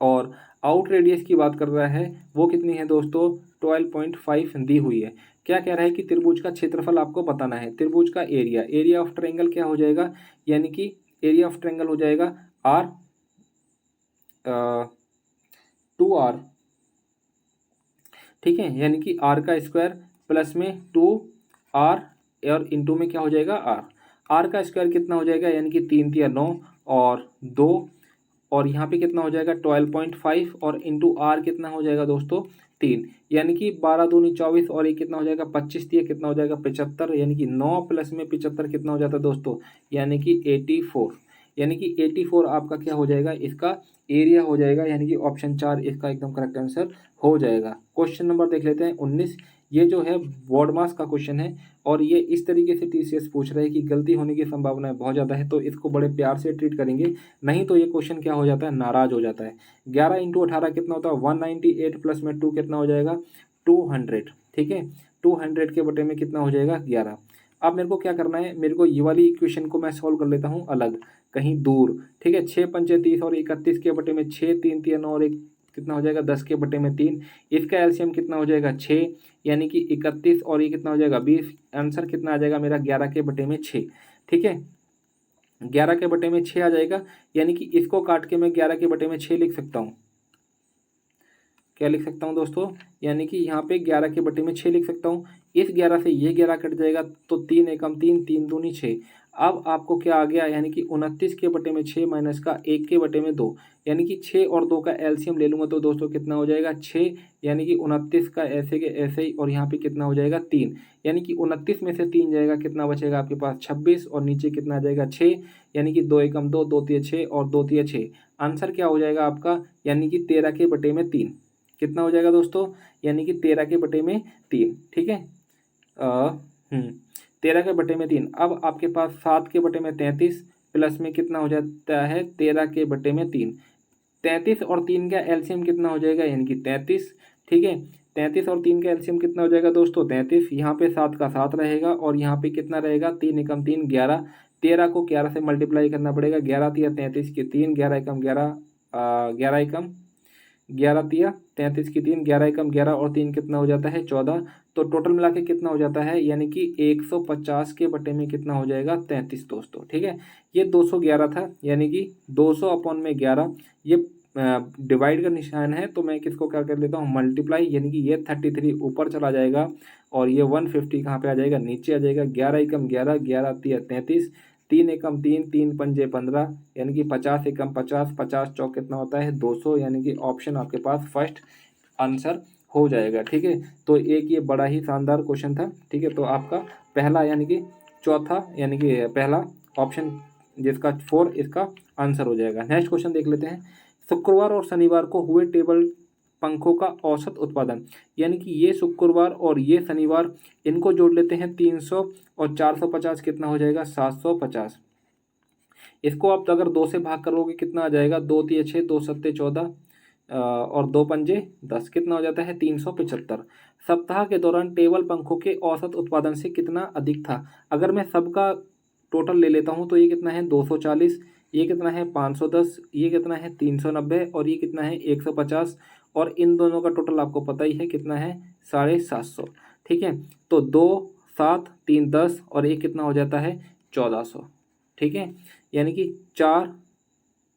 और आउट रेडियस की बात कर रहा है, वो कितनी है दोस्तों, 12.5 दी हुई है। क्या कह रहा है कि त्रिभुज का क्षेत्रफल आपको बताना है। त्रिभुज का एरिया ऑफ ट्रायंगल क्या हो जाएगा, यानी कि एरिया ऑफ ट्रायंगल हो जाएगा आर 2r। ठीक है, यानी कि r का स्क्वायर प्लस में 2r और इंटू में क्या हो जाएगा, r का स्क्वायर कितना हो जाएगा, यानी कि 3 तिया 9 और 2 और यहाँ पे कितना हो जाएगा 12.5 और इंटू r कितना हो जाएगा दोस्तों 3, यानी कि 12 दूनी 24 और ये कितना हो जाएगा 25 तिया कितना हो जाएगा 75, यानी कि 9 प्लस में 75 कितना हो जाता है दोस्तों, यानी कि 84, यानी कि 84 आपका क्या हो जाएगा, इसका एरिया हो जाएगा, यानी कि ऑप्शन 4 इसका एकदम करेक्ट आंसर हो जाएगा। क्वेश्चन नंबर देख लेते हैं 19। ये जो है बोर्ड मास का क्वेश्चन है और ये इस तरीके से टीसीएस पूछ रहा है कि गलती होने की संभावना बहुत ज़्यादा है, तो इसको बड़े प्यार से ट्रीट करेंगे, नहीं तो ये क्वेश्चन क्या हो जाता है, नाराज हो जाता है। 11 इंटू 18 कितना होता है 198 प्लस में 2 कितना हो जाएगा 200। ठीक है, 200 के बटे में कितना हो जाएगा 11। अब मेरे को क्या करना है, मेरे को ये वाली इक्वेशन को मैं सॉल्व कर लेता हूँ अलग कहीं दूर। ठीक है, 6 पंचे 30 और 31 के बटे में 6, 3 3 9 और 1 कितना हो जाएगा 10 के बटे में 3। इसका एलसीएम कितना हो जाएगा 6, यानी कि 31 और ये कितना हो जाएगा 20। आंसर कितना आ जाएगा मेरा 11 के बटे में 6। ठीक है, 11 के बटे में 6 आ जाएगा, यानी कि इसको काट के मैं 11 के बटे में 6 लिख सकता हूँ। क्या लिख सकता हूँ दोस्तों, यानी कि यहाँ पे 11 के बटे में 6 लिख सकता हूँ। इस 11 से ये 11 कट जाएगा तो 3 एकम 3, 3 दूनी 6। अब आपको क्या आ गया, यानी कि 29 के बटे में 6 माइनस का 1 के बटे में 2, यानी कि 6 और 2 का एलसीएम ले लूँगा तो दोस्तों कितना हो जाएगा 6, यानी कि 29 का ऐसे के ऐसे ही, और यहाँ पे कितना हो जाएगा 3, यानी कि 29 में से 3 जाएगा, कितना बचेगा आपके पास 26 और नीचे कितना आ जाएगा 6, यानी कि 2 एकम 2, 2 तिया 6 और 2 तिया 6। आंसर क्या हो जाएगा आपका, यानी कि 13 के बटे में 3 कितना हो जाएगा दोस्तों, यानी कि 13 के बटे में 3। ठीक है, 13 के बटे में 3। अब आपके पास 7 के बटे में 33 प्लस में कितना हो जाता है 13 के बटे में 3। 33 और 3 का एलसीएम कितना हो जाएगा, यानी कि 33। ठीक है, 33 और 3 का एलसीएम कितना हो जाएगा दोस्तों 33। यहाँ पे 7 का 7 रहेगा और यहाँ पे कितना रहेगा 3 एकम 3 11। 13 को 11 से मल्टीप्लाई करना पड़ेगा, 11 तिया 33 की 3, 11 एकम 11, 11 एकम 11 तिया 33 की 3, 11 एकम 11 और 3 कितना हो जाता है 14। तो टोटल मिला के कितना हो जाता है, यानी कि 150 के बटे में कितना हो जाएगा 33 दोस्तों। ठीक है, ये 211 था, यानी कि 200 अपॉन में 11, ये डिवाइड का निशान है तो मैं किसको क्या कर लेता हूँ मल्टीप्लाई, यानी कि ये 33 ऊपर चला जाएगा और ये 150 कहाँ पे आ जाएगा, नीचे आ जाएगा। 11 एकम 11, 11 तिया 33, 3 एकम 3, 3 पंजे 15, यानी कि 50 एकम 50, 50 चौक कितना होता है 200, यानी कि ऑप्शन आपके पास फर्स्ट आंसर हो जाएगा। ठीक है, तो एक ये बड़ा ही शानदार क्वेश्चन था। ठीक है, तो आपका पहला यानी कि चौथा यानी कि पहला ऑप्शन जिसका 4 इसका आंसर हो जाएगा। नेक्स्ट क्वेश्चन देख लेते हैं। शुक्रवार और शनिवार को हुए टेबल पंखों का औसत उत्पादन, यानी कि ये शुक्रवार और ये शनिवार, इनको जोड़ लेते हैं 300 और 450 कितना हो जाएगा 750। इसको आप अगर 2 से भाग करोगे कितना आ जाएगा, 2 तिया 6, 2 सत्ते 14 और 2 पंजे 10, कितना हो जाता है 375। सप्ताह के दौरान टेबल पंखों के औसत उत्पादन से कितना अधिक था। अगर मैं सबका टोटल ले लेता हूँ तो ये कितना है 240, ये कितना है 510, ये कितना है 390 और ये कितना है 150 और इन दोनों का टोटल आपको पता ही है कितना है 750। ठीक है, तो 2 7 3 10 और ये कितना हो जाता है 1400। ठीक है, यानी कि 4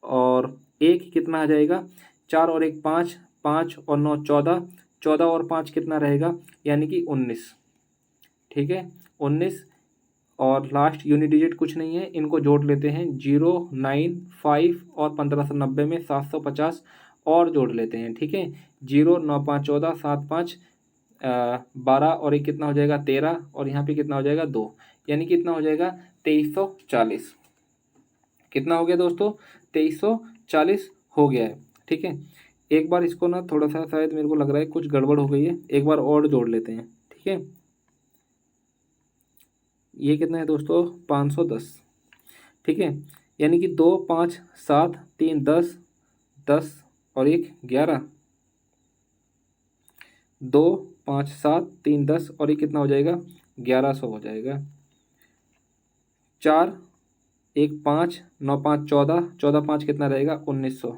और 1 कितना आ जाएगा, 4 और 1 5, 5 और 9 14, 14 और 5 कितना रहेगा यानी कि 19। ठीक है, 19 और लास्ट यूनिट डिजिट कुछ नहीं है, इनको जोड़ लेते हैं 0 9 5 और 1590 में 750 और जोड़ लेते हैं। ठीक है, 0 9 5 14 7 5 12 और एक कितना हो जाएगा 13 और यहाँ पे कितना हो जाएगा 2, यानी कितना हो जाएगा 2340। कितना हो गया दोस्तों 2340 हो गया है। ठीक है, एक बार इसको ना थोड़ा सा शायद मेरे को लग रहा है कुछ गड़बड़ हो गई है, एक बार और जोड़ लेते हैं। ठीक है, ये कितना है दोस्तों 510। ठीक है, यानी कि 2 5 7 3 10, 10 और 1 11, 2 5 7 3 10 और ये कितना हो जाएगा 1100 हो जाएगा। 4 1 5 9 5 14, 14 5 कितना रहेगा 1900,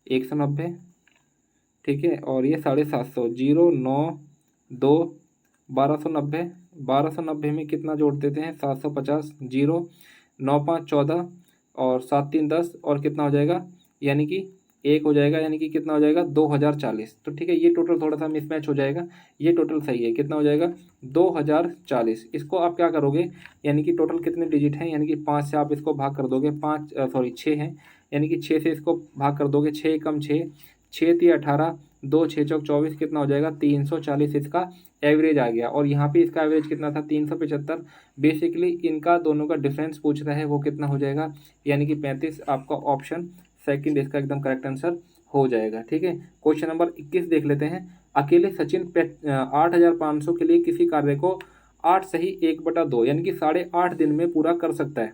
190। ठीक है, और ये 750, 0 9 2 1290, 1290 में कितना जोड़ देते हैं 750, 0 9 5 14 और 7 3 10 और कितना हो जाएगा यानी कि 1 हो जाएगा, यानी कि कितना हो जाएगा 2040। तो ठीक है, ये टोटल थोड़ा सा मिसमैच हो जाएगा, ये टोटल सही है, कितना हो जाएगा 2040। इसको आप क्या करोगे, यानी कि टोटल कितने डिजिट हैं, यानी कि 5 से आप इसको भाग कर दोगे, 6 हैं, यानी कि 6 से इसको भाग कर दोगे, 6 कम 6, 6 3 18, 2 6 चौक 24 कितना हो जाएगा 340 इसका एवरेज आ गया। और यहाँ पे इसका एवरेज कितना था 375। बेसिकली इनका दोनों का डिफरेंस पूछ रहा है, वो कितना हो जाएगा यानी कि 35। आपका ऑप्शन सेकंड इसका एकदम करेक्ट आंसर हो जाएगा। ठीक है, क्वेश्चन नंबर 21 देख लेते हैं। अकेले सचिन 8500 के लिए किसी कार्य को 8 सही 1/2 यानी कि 8.5 दिन में पूरा कर सकता है।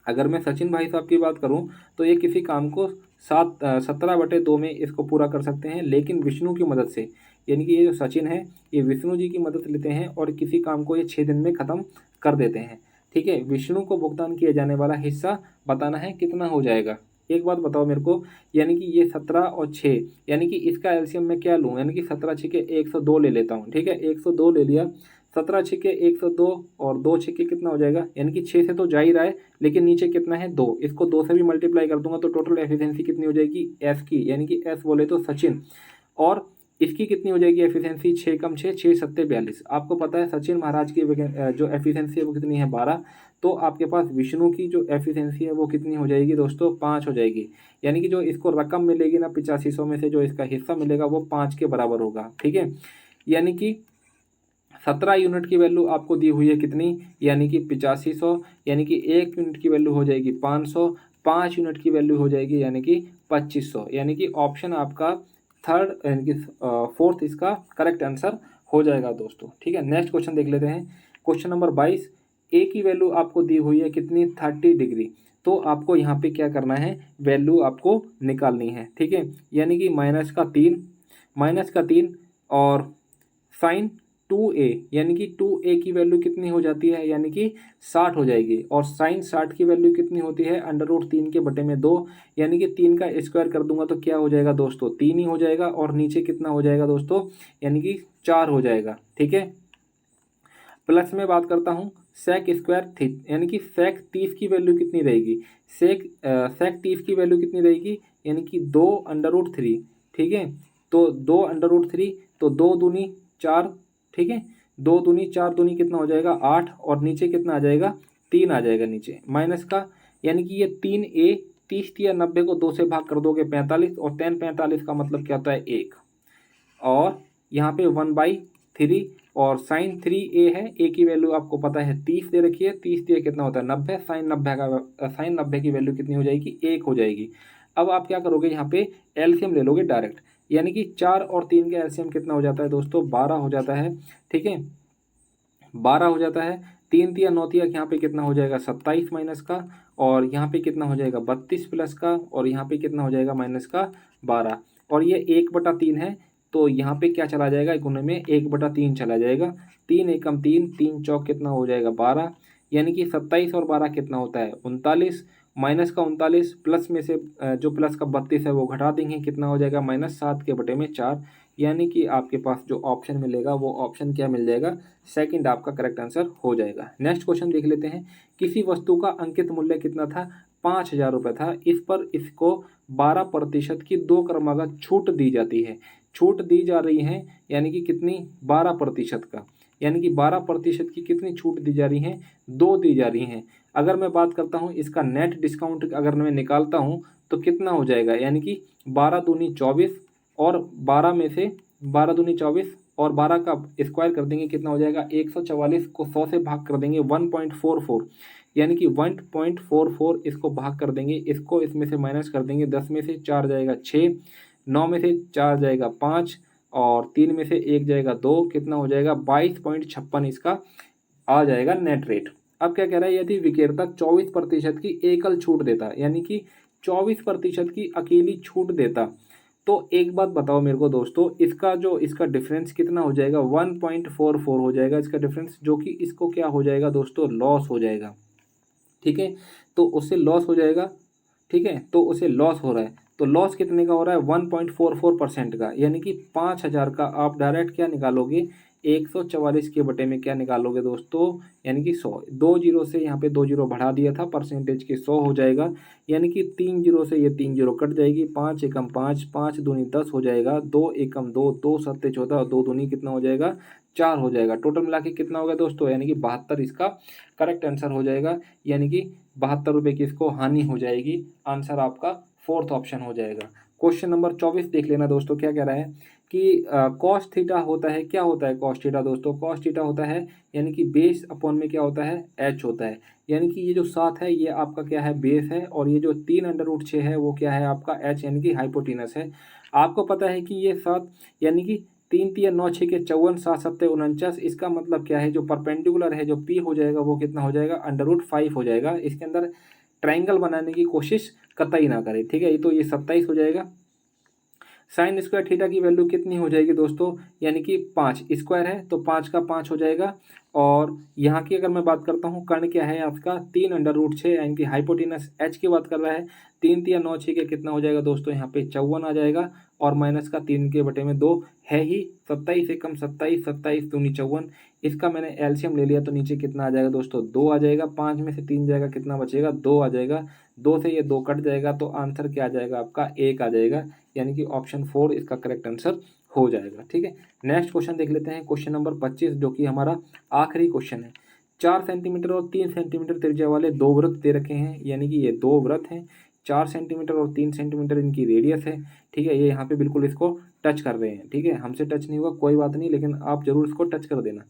अगर मैं सचिन भाई साहब की बात करूं तो ये किसी काम को 17/2 में इसको पूरा कर सकते हैं, लेकिन विष्णु की मदद से, यानी कि ये जो सचिन है ये विष्णु जी की मदद लेते हैं और किसी काम को ये 6 दिन में ख़त्म कर देते हैं। ठीक है, विष्णु को भुगतान किया जाने वाला हिस्सा बताना है कितना हो जाएगा। एक बात बताओ मेरे को, यानी कि ये 17 और 6, यानी कि इसका एलसीएम मैं क्या लूँ, यानी कि 17 छिके 102 ले लेता हूँ। ठीक है, 102 ले लिया, 17 छिके 102 और 2 छिके कितना हो जाएगा, यानी कि 6 से तो जा ही रहा है लेकिन नीचे कितना है 2, इसको 2 से भी मल्टीप्लाई कर दूंगा तो टोटल एफिशिएंसी कितनी हो जाएगी एस की, यानी कि एस बोले तो सचिन, और इसकी कितनी हो जाएगी एफिशिएंसी 6 कम 6 6 7 42। आपको पता है सचिन महाराज की जो एफिशिएंसी है वो कितनी है 12, तो आपके पास विष्णु की जो एफिशिएंसी है वो कितनी हो जाएगी दोस्तों 5 हो जाएगी। यानी कि जो इसको रकम मिलेगी ना 8500 में से जो इसका हिस्सा मिलेगा वो 5 के बराबर होगा। ठीक है, यानी कि 17 यूनिट की वैल्यू आपको दी हुई है कितनी, यानी कि 8500, यानी कि 1 यूनिट की वैल्यू हो जाएगी 500, 5 यूनिट की वैल्यू हो जाएगी यानी कि 2500, यानी कि ऑप्शन आपका थर्ड यानी कि फोर्थ इसका करेक्ट आंसर हो जाएगा दोस्तों। ठीक है, नेक्स्ट क्वेश्चन देख लेते हैं। क्वेश्चन नंबर 22, ए की वैल्यू आपको दी हुई है कितनी 30 डिग्री, तो आपको यहाँ पे क्या करना है वैल्यू आपको निकालनी है। ठीक है, यानी कि -3 और साइन 2a, यानी कि 2a की वैल्यू कितनी हो जाती है यानी कि 60 हो जाएगी, और साइन 60 की वैल्यू कितनी होती है √3/2, यानी कि 3 का स्क्वायर कर दूंगा तो क्या हो जाएगा दोस्तों 3 ही हो जाएगा, और नीचे कितना हो जाएगा दोस्तों यानी कि 4 हो जाएगा। ठीक है, प्लस में बात करता हूँ सेक स्क्वायर थीट, यानी कि सेक 30 की वैल्यू कितनी रहेगी, सेक 30 की वैल्यू कितनी रहेगी यानी कि 2√3। ठीक है, तो 2√3, तो 2 दूनी 4, ठीक है, 2 दूनी 4 दूनी कितना हो जाएगा 8, और नीचे कितना आ जाएगा 3 आ जाएगा नीचे माइनस का, यानी कि ये 3a 30 या 90 को 2 से भाग कर दोगे 45, और 10 45 का मतलब क्या होता है 1, और यहाँ पे 1/3 और साइन 3a है, a की वैल्यू आपको पता है 30 दे रखी है, 30 दिए कितना होता है 90, साइन 90 की वैल्यू कितनी हो जाएगी 1 हो जाएगी। अब आप क्या करोगे यहाँ पे एलसीएम ले लोगे डायरेक्ट, यानी कि 4 और 3 का एलसीएम कितना हो जाता है दोस्तों 12 हो जाता है। ठीक है, 12 हो जाता है, 3 तिया 9 तिया यहाँ पे कितना हो जाएगा 27 माइनस का, और यहाँ पे कितना हो जाएगा 32 प्लस का, और यहाँ पे कितना हो जाएगा माइनस का 12, और ये 1/3 है, तो यहाँ पे क्या चला जाएगा गुणे में 1/3 चला जाएगा, 3 एकम 3, 3 चौक कितना हो जाएगा 12, यानी कि 27 और 12 कितना होता है 39, माइनस का 39, प्लस में से जो प्लस का 32 है वो घटा देंगे, कितना हो जाएगा -7/4, यानी कि आपके पास जो ऑप्शन मिलेगा वो ऑप्शन क्या मिल जाएगा, सेकंड आपका करेक्ट आंसर हो जाएगा। नेक्स्ट क्वेश्चन देख लेते हैं। किसी वस्तु का अंकित मूल्य कितना था, 5,000 रुपये था। इस पर इसको 12% की 2 क्रमागत छूट दी जाती है। छूट दी जा रही है यानी कि कितनी, 12% का, यानी कि 12% की कितनी छूट दी जा रही है, 2 दी जा रही हैं। अगर मैं बात करता हूँ इसका नेट डिस्काउंट अगर मैं निकालता हूँ तो कितना हो जाएगा, यानी कि 12 दूनी 24 और 12 में से 12 दूनी 24 और 12 का स्क्वायर कर देंगे, कितना हो जाएगा 144 को 100 से भाग कर देंगे 1.44, यानी कि 1.44 इसको भाग कर देंगे, इसको इसमें से माइनस कर देंगे, 10 में से 4 जाएगा 6, 9 में से 4 जाएगा 5 और 3 में से 1 जाएगा 2, कितना हो जाएगा 22.56 इसका आ जाएगा नेट रेट। अब क्या कह रहा है, यदि विक्रेता 24% की एकल छूट देता, यानी कि 24% की अकेली छूट देता, तो एक बात बताओ मेरे को दोस्तों, इसका डिफरेंस कितना हो जाएगा, 1.44 हो जाएगा इसका डिफरेंस, जो कि इसको क्या हो जाएगा दोस्तों, लॉस हो जाएगा। ठीक है, तो उससे लॉस हो जाएगा। ठीक है, तो उसे लॉस हो रहा है, तो लॉस कितने का हो रहा है 1.44% का, यानी कि 5,000 का आप डायरेक्ट क्या निकालोगे, 144 के बटे में क्या निकालोगे दोस्तों, यानी कि 100, 2 जीरो से यहाँ पे 2 जीरो बढ़ा दिया था, परसेंटेज के 100 हो जाएगा, यानी कि 3 जीरो से ये 3 जीरो कट जाएगी, 5 एकम 5, 5 दूनी 10 हो जाएगा, 2 एकम 2, 2 सत्ते 14 और 2 दूनी कितना हो जाएगा 4 हो जाएगा। टोटल मिला के कितना होगा दोस्तों, यानी कि 72 इसका करेक्ट आंसर हो जाएगा, यानी कि 72 रुपये की इसको हानि हो जाएगी। आंसर आपका फोर्थ ऑप्शन हो जाएगा। क्वेश्चन नंबर 24 देख लेना दोस्तों, क्या कह रहा है कि कॉस थीटा होता है, क्या होता है कॉस थीटा दोस्तों, कॉस थीटा होता है यानी कि बेस अपॉन में क्या होता है, एच होता है, यानी कि ये जो 7 है ये आपका क्या है, बेस है, और ये जो 3/√6 है वो क्या है आपका एच, यानी कि हाइपोटेनस है। आपको पता है कि ये 7 यानी कि 3 3 9 6 के 54, 7 7 49, इसका मतलब क्या है, जो परपेंडिकुलर है जो पी हो जाएगा वो कितना हो जाएगा, √5 हो जाएगा। इसके अंदर ट्राइंगल बनाने की कोशिश कतई ना करें। ठीक है, तो ये 27 हो जाएगा। साइन स्क्वायर थीटा की वैल्यू कितनी हो जाएगी दोस्तों, यानी कि 5 स्क्वायर है तो 5 का 5 हो जाएगा। और यहाँ की अगर मैं बात करता हूँ, कर्ण क्या है आपका 3/√6, यानी कि हाइपोटेनस एच की बात कर रहा है, 3 3 9 6 के कितना हो जाएगा दोस्तों, यहाँ पे 54 आ जाएगा, और माइनस का 3 के बटे में 2 है ही, 27 एकम 27, 27 दूनी 54, इसका मैंने एलसीएम ले लिया तो नीचे कितना आ जाएगा दोस्तों 2 आ जाएगा, 5 में से 3 जाएगा, कितना बचेगा 2 आ जाएगा, 2 से ये 2 कट जाएगा, तो आंसर क्या आ जाएगा आपका 1 आ जाएगा, यानी कि ऑप्शन 4 इसका करेक्ट आंसर हो जाएगा। ठीक है, नेक्स्ट क्वेश्चन देख लेते हैं, क्वेश्चन नंबर 25, जो कि हमारा आखिरी क्वेश्चन है। 4 सेंटीमीटर और 3 सेंटीमीटर त्रिज्या वाले 2 वृत्त दे रखे हैं, यानी कि ये 2 वृत्त हैं, 4 सेंटीमीटर और 3 सेंटीमीटर इनकी रेडियस है। ठीक है, ये यहाँ पे बिल्कुल इसको टच कर रहे हैं। ठीक है, हमसे टच नहीं हुआ कोई बात नहीं, लेकिन आप जरूर इसको टच कर देना।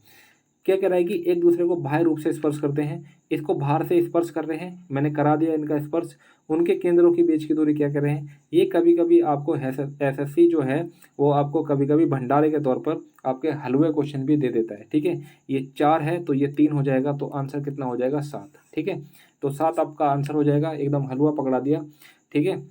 क्या कह रहा है कि एक दूसरे को बाह्य रूप से स्पर्श करते हैं, इसको बाहर से स्पर्श कर रहे हैं, मैंने करा दिया इनका स्पर्श। उनके केंद्रों के बीच की दूरी क्या कर रहे हैं, ये कभी कभी आपको एसएससी जो है वो आपको कभी कभी भंडारे के तौर पर आपके हलवे क्वेश्चन भी दे देता है। ठीक है, ये 4 है तो ये 3 हो जाएगा, तो आंसर कितना हो जाएगा 7। ठीक है, तो 7 आपका आंसर हो जाएगा, एकदम हलवा पकड़ा दिया। ठीक है,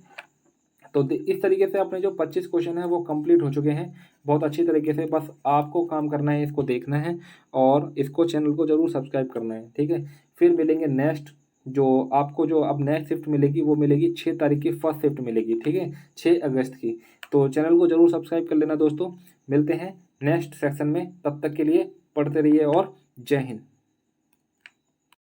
तो इस तरीके से अपने जो 25 क्वेश्चन है वो कंप्लीट हो चुके हैं बहुत अच्छी तरीके से। बस आपको काम करना है, इसको देखना है और इसको चैनल को जरूर सब्सक्राइब करना है। ठीक है, फिर मिलेंगे नेक्स्ट, जो आपको जो अब नेक्स्ट शिफ्ट मिलेगी वो मिलेगी 6 तारीख की फर्स्ट शिफ्ट मिलेगी। ठीक है, 6 अगस्त की। तो चैनल को जरूर सब्सक्राइब कर लेना दोस्तों। मिलते हैं नेक्स्ट सेक्शन में, तब तक के लिए पढ़ते रहिए और जय हिंद।